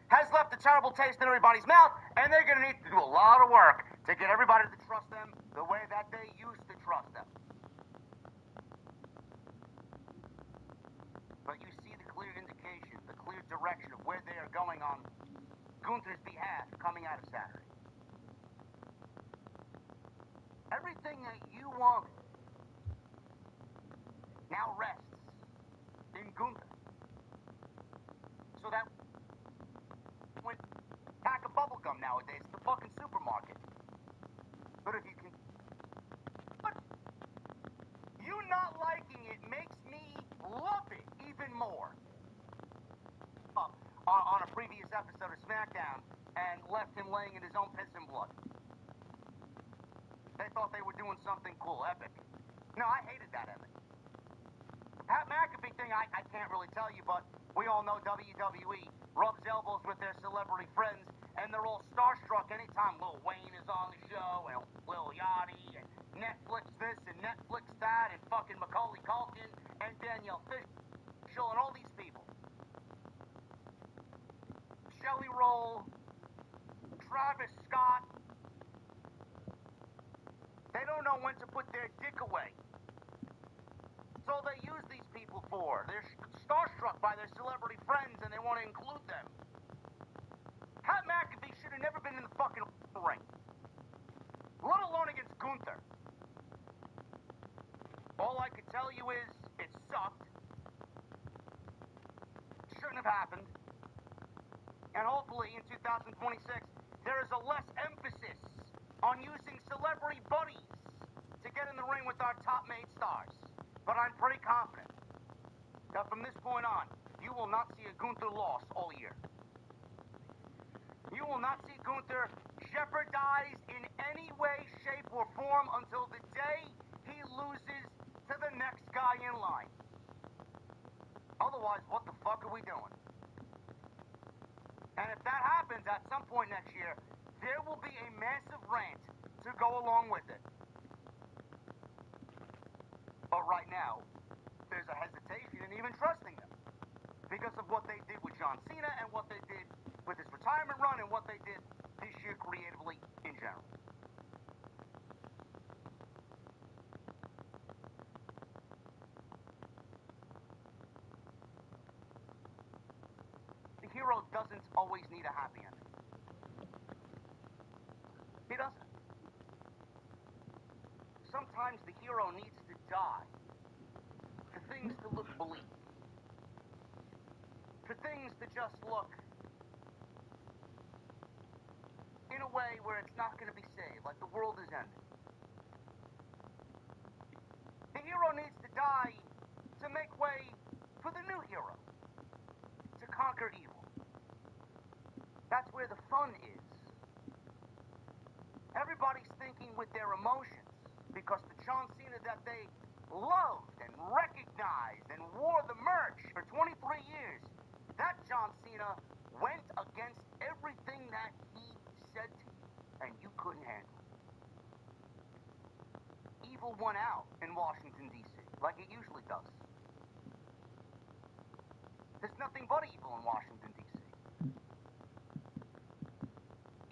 has left a terrible taste in everybody's mouth, and they're going to need to do a lot of work to get everybody to trust them the way that they used to trust them. But you see the clear indication, the clear direction of where they are going on Gunther's behalf coming out of Saturday. Everything that you wanted now rests in Gunther. So that when pack of bubble gum nowadays at the fucking supermarket. But if you can, but you not liking it makes me love it even more. On a previous episode of SmackDown and left him laying in his own piss and blood. They thought they were doing something cool, epic. No, I hated that ending. The Pat McAfee thing, I can't really tell you, but we all know WWE rubs elbows with their celebrity friends, and they're all starstruck anytime Lil Wayne is on the show, and Lil Yachty, and Netflix this, and Netflix that, and fucking Macaulay Culkin, and Danielle Fishel, and all these people. Shelley Roll, Travis Scott. They don't know when to put their dick away. That's all they use these people for. They're starstruck by their celebrity friends and they want to include them. Pat McAfee should have never been in the fucking ring. Let alone against Gunther. All I can tell you is, it sucked. happened. And hopefully in 2026, there is a less emphasis on using celebrity buddies to get in the ring with our top made stars. But I'm pretty confident that from this point on, you will not see a Gunther loss all year. You will not see Gunther jeopardized in any way, shape, or form until the day he loses to the next guy in line. Otherwise, what the fuck are we doing? And if that happens at some point next year, there will be a massive rant to go along with it. But right now, there's a hesitation in even trusting them because of what they did with John Cena and what they did with his retirement run and what they did this year creatively in general. The hero doesn't always need a happy ending. He doesn't. Sometimes the hero needs to die for things to look bleak. For things to just look in a way where it's not going to be saved, like the world is ending. The hero needs to die to make way for the new hero, to conquer evil. That's where the fun is. Everybody's thinking with their emotions because the John Cena that they loved and recognized and wore the merch for 23 years, that John Cena went against everything that he said to you, and you couldn't handle it. Evil won out in Washington, D.C., like it usually does. There's nothing but evil in Washington, D.C.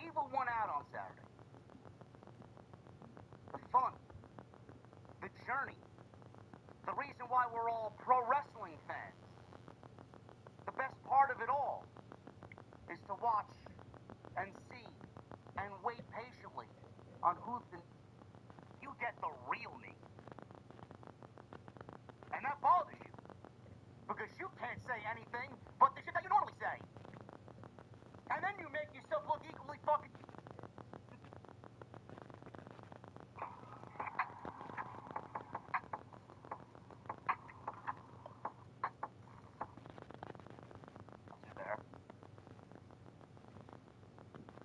Evil won out on Saturday. The fun, the journey, the reason why we're all pro wrestling fans. The best part of it all is to watch and see and wait patiently on who's the... You get the real me. And that bothers you because you can't say anything but the shit that you normally say. And then you make yourself look equally fucking...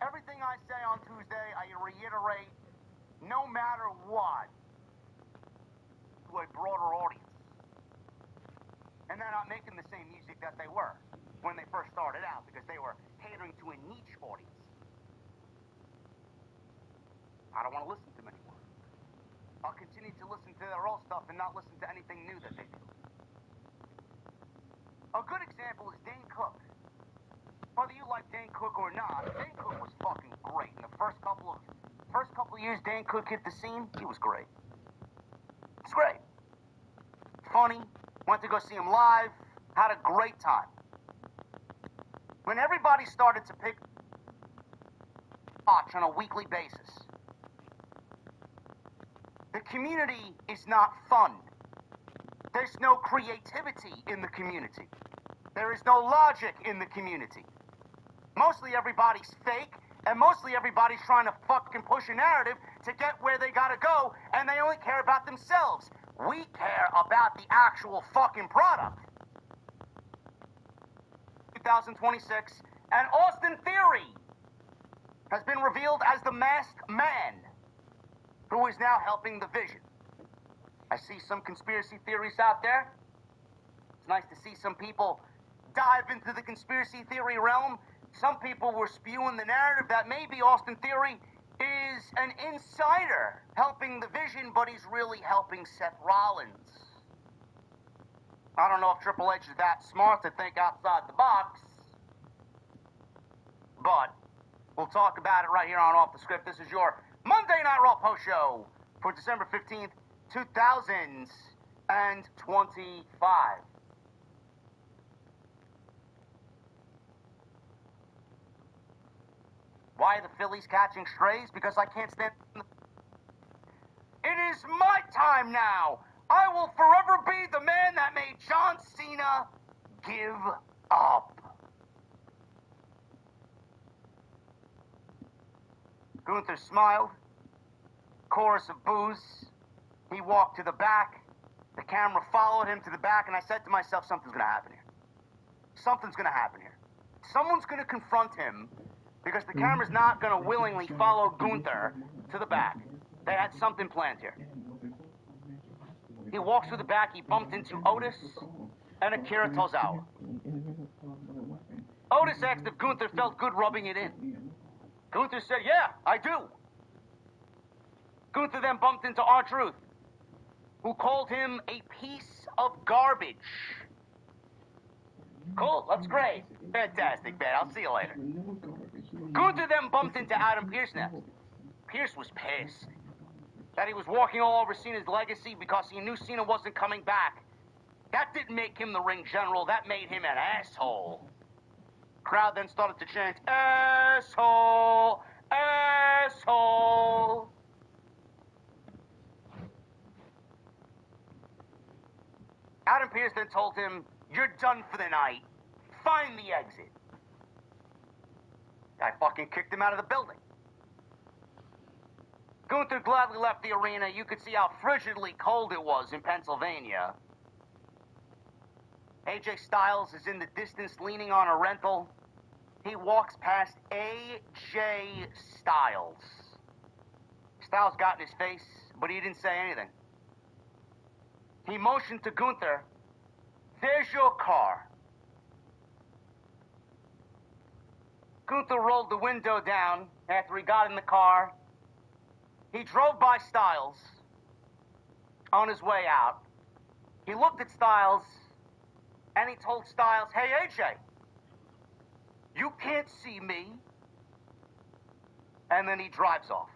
Everything I say on Tuesday, I reiterate, no matter what, to a broader audience. And they're not making the same music that they were when they first started out because they were catering to a niche audience. I don't want to listen to them anymore. I'll continue to listen to their old stuff and not listen to anything new that they do. A good example is Dane Cook. Whether you like Dane Cook or not, Dane Cook was fucking great. In the first couple of years Dane Cook hit the scene, he was great. It's great. Funny. Went to go see him live. Had a great time. When everybody started to pick watch on a weekly basis, the community is not fun. There's no creativity in the community. There is no logic in the community. Mostly everybody's fake, and mostly everybody's trying to fucking push a narrative to get where they gotta go, and they only care about themselves. We care about the actual fucking product. 2026, and Austin Theory has been revealed as the masked man who is now helping the Vision. I see some conspiracy theories out there. It's nice to see some people dive into the conspiracy theory realm. Some people were spewing the narrative that maybe Austin Theory is an insider helping the Vision, but he's really helping Seth Rollins. I don't know if Triple H is that smart to think outside the box, but we'll talk about it right here on Off the Script. This is your Monday Night Raw post show for December 15th, 2025. Why are the Phillies catching strays? Because I can't stand the... It is my time now. I will forever be the man that made John Cena give up. Gunther smiled. Chorus of boos. He walked to the back. The camera followed him to the back, and I said to myself, something's going to happen here. Something's going to happen here. Someone's going to confront him because the camera's not going to willingly follow Gunther to the back. They had something planned here. He walks through the back. He bumped into Otis and Akira Tozawa. Otis asked if Gunther felt good rubbing it in. Gunther said, yeah, I do. Gunther then bumped into R-Truth, who called him a piece of garbage. Cool, that's great. Fantastic, man. I'll see you later. Gunther then bumped into Adam Pearce next. Pearce was pissed that he was walking all over Cena's legacy because he knew Cena wasn't coming back. That didn't make him the ring general. That made him an asshole. Crowd then started to chant, asshole, asshole. Adam Pearce then told him, you're done for the night. Find the exit. I fucking kicked him out of the building. Gunther gladly left the arena. You could see how frigidly cold it was in Pennsylvania. AJ Styles is in the distance leaning on a rental. He walks past AJ Styles. Styles got in his face, but he didn't say anything. He motioned to Gunther, there's your car. Gunther rolled the window down after he got in the car. He drove by Styles on his way out. He looked at Styles, and he told Styles, hey, AJ, you can't see me. And then he drives off.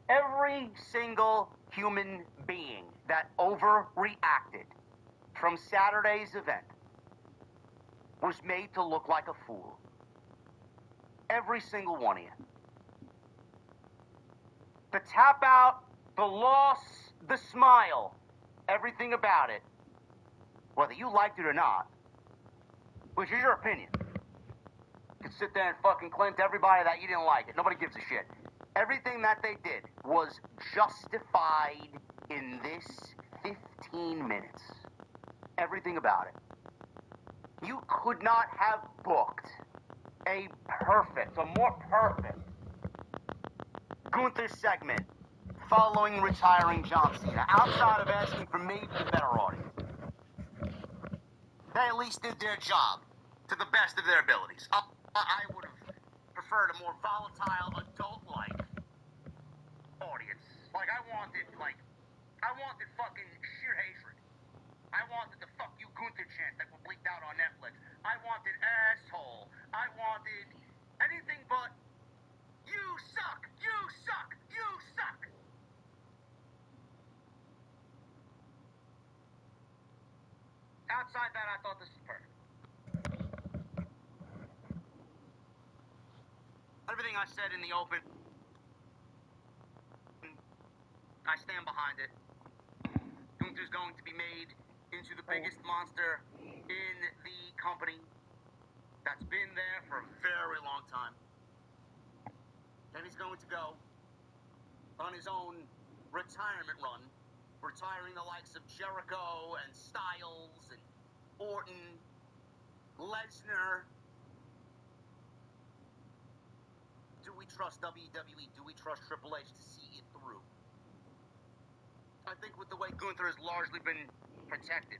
Every single human being that overreacted from Saturday's event was made to look like a fool. Every single one of you. The tap out, the loss, the smile, everything about it, whether you liked it or not, which is your opinion. You can sit there and fucking claim to everybody that you didn't like it. Nobody gives a shit. Everything that they did was justified in this 15 minutes. Everything about it. You could not have booked a more perfect Gunther segment following retiring John Cena, outside of asking for maybe a better audience. They at least did their job to the best of their abilities. I would have preferred a more volatile, adult-like audience. I wanted fucking sheer hatred. I wanted the fuck you Gunther chant that was bleeped out on Netflix. I wanted asshole. I wanted anything but you suck, you suck, you suck. Outside that, I thought this was perfect. Everything I said in the open, I stand behind it. Gunther's going to be made into the biggest monster in the company that's been there for a very long time. And he's going to go on his own retirement run, retiring the likes of Jericho and Styles and Orton, Lesnar. Do we trust WWE? Do we trust Triple H to see it through? I think with the way Gunther has largely been protected,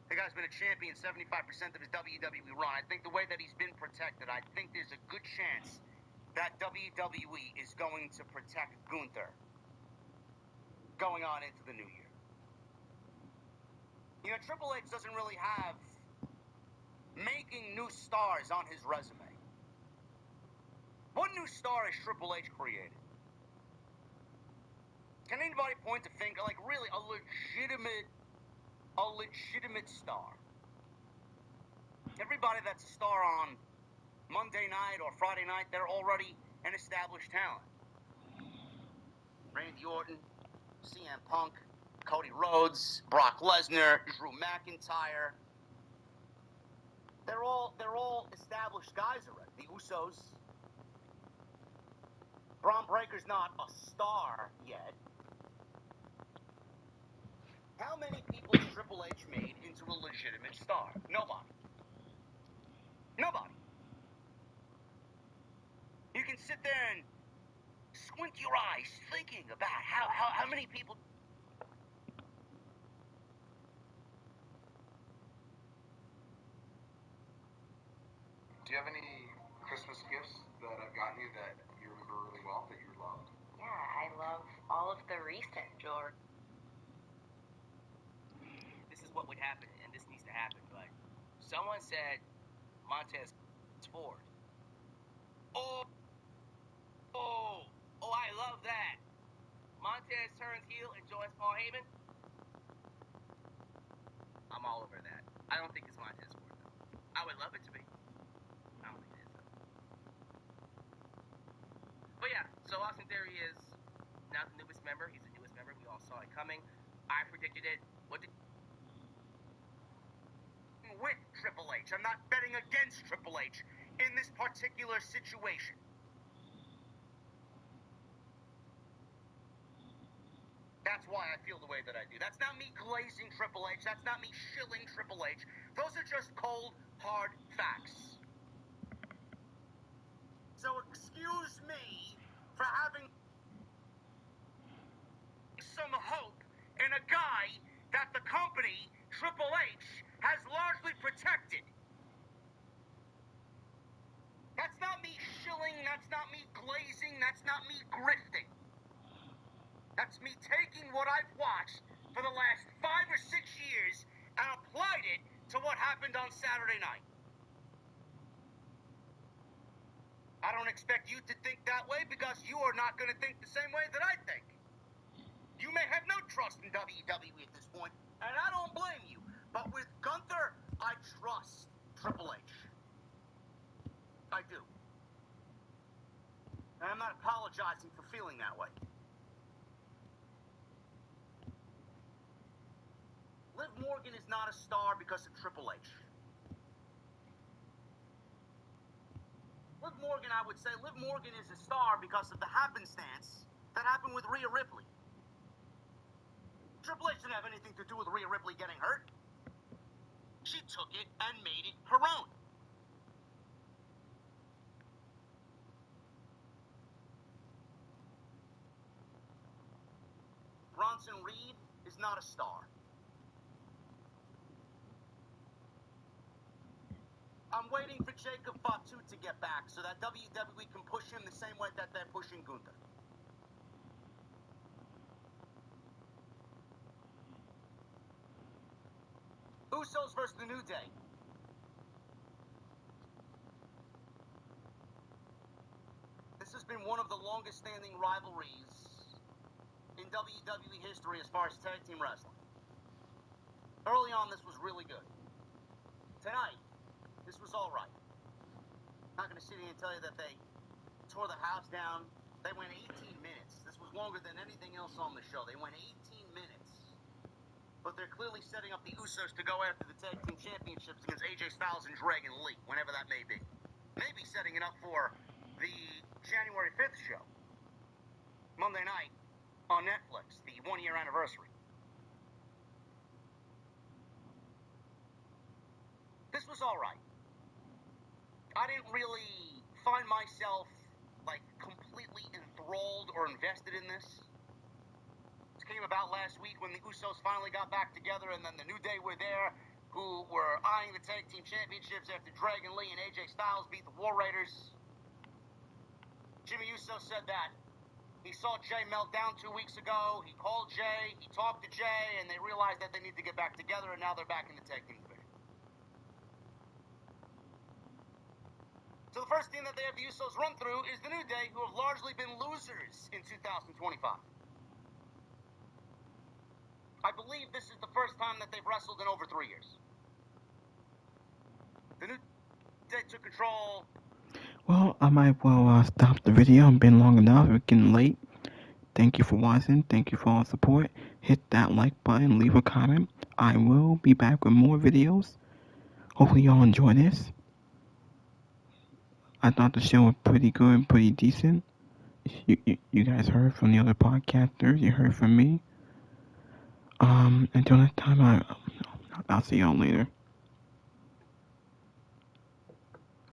the guy's been a champion 75% of his WWE run. I think the way that he's been protected, I think there's a good chance that WWE is going to protect Gunther going on into the new year. You know, Triple H doesn't really have making new stars on his resume. What new star has Triple H created? Can anybody point a finger, really a legitimate star? Everybody that's a star on Monday night or Friday night, they're already an established talent. Randy Orton, CM Punk, Cody Rhodes, Brock Lesnar, Drew McIntyre. They're all established guys already. The Usos. Braun Breaker's not a star yet. How many people has Triple H made into a legitimate star? Nobody. Nobody. You can sit there and squint your eyes thinking about how many people. Do you have any Christmas gifts that I've gotten you that you remember really well that you loved? Yeah, I love all of the recent jewelry. This is what would happen, and this needs to happen, but someone said Montez Ford. Oh, I love that. Montez turns heel and joins Paul Heyman. I'm all over that. I don't think it's Montez Ford, though. I would love it to be. I don't think it is, though. But yeah, so Austin Theory is now the newest member. He's the newest member. We all saw it coming. I predicted it. What did... With Triple H. I'm not betting against Triple H in this particular situation. That's why I feel the way that I do. That's not me glazing Triple H. That's not me shilling Triple H. Those are just cold, hard facts. So excuse me for having some hope in a guy that the company, Triple H, has largely protected. That's not me shilling. That's not me glazing. That's not me grifting. That's me taking what I've watched for the last 5 or 6 years and applied it to what happened on Saturday night. I don't expect you to think that way because you are not going to think the same way that I think. You may have no trust in WWE at this point, and I don't blame you. But with Gunther, I trust Triple H. I do. And I'm not apologizing for feeling that way. Liv Morgan is not a star because of Triple H. Liv Morgan, I would say, Liv Morgan is a star because of the happenstance that happened with Rhea Ripley. Triple H didn't have anything to do with Rhea Ripley getting hurt. She took it and made it her own. Bronson Reed is not a star. I'm waiting for Jacob Fatu to get back so that WWE can push him the same way that they're pushing Gunther. Usos versus the New Day. This has been one of the longest standing rivalries in WWE history as far as tag team wrestling. Early on, this was really good. Tonight, this was all right. I'm not going to sit here and tell you that they tore the house down. They went 18 minutes. This was longer than anything else on the show. They went 18 minutes. But they're clearly setting up the Usos to go after the tag team championships against AJ Styles and Dragon Lee, whenever that may be. Maybe setting it up for the January 5th show. Monday night on Netflix, the 1-year anniversary. This was all right. I didn't really find myself, completely enthralled or invested in this. This came about last week when the Usos finally got back together, and then the New Day were there, who were eyeing the tag team championships after Dragon Lee and AJ Styles beat the War Raiders. Jimmy Uso said that he saw Jay melt down 2 weeks ago. He called Jay, he talked to Jay, and they realized that they need to get back together, and now they're back in the tag team division. So the first team that they have the Usos run through is the New Day, who have largely been losers in 2025. I believe this is the first time that they've wrestled in over 3 years. The New Day took control. Well, I might stop the video. It's been long enough. It's getting late. Thank you for watching. Thank you for all the support. Hit that like button. Leave a comment. I will be back with more videos. hopefully y'all enjoy this. I thought the show was pretty good, pretty decent. You guys heard from the other podcasters. You heard from me. Until next time, I'll see y'all later.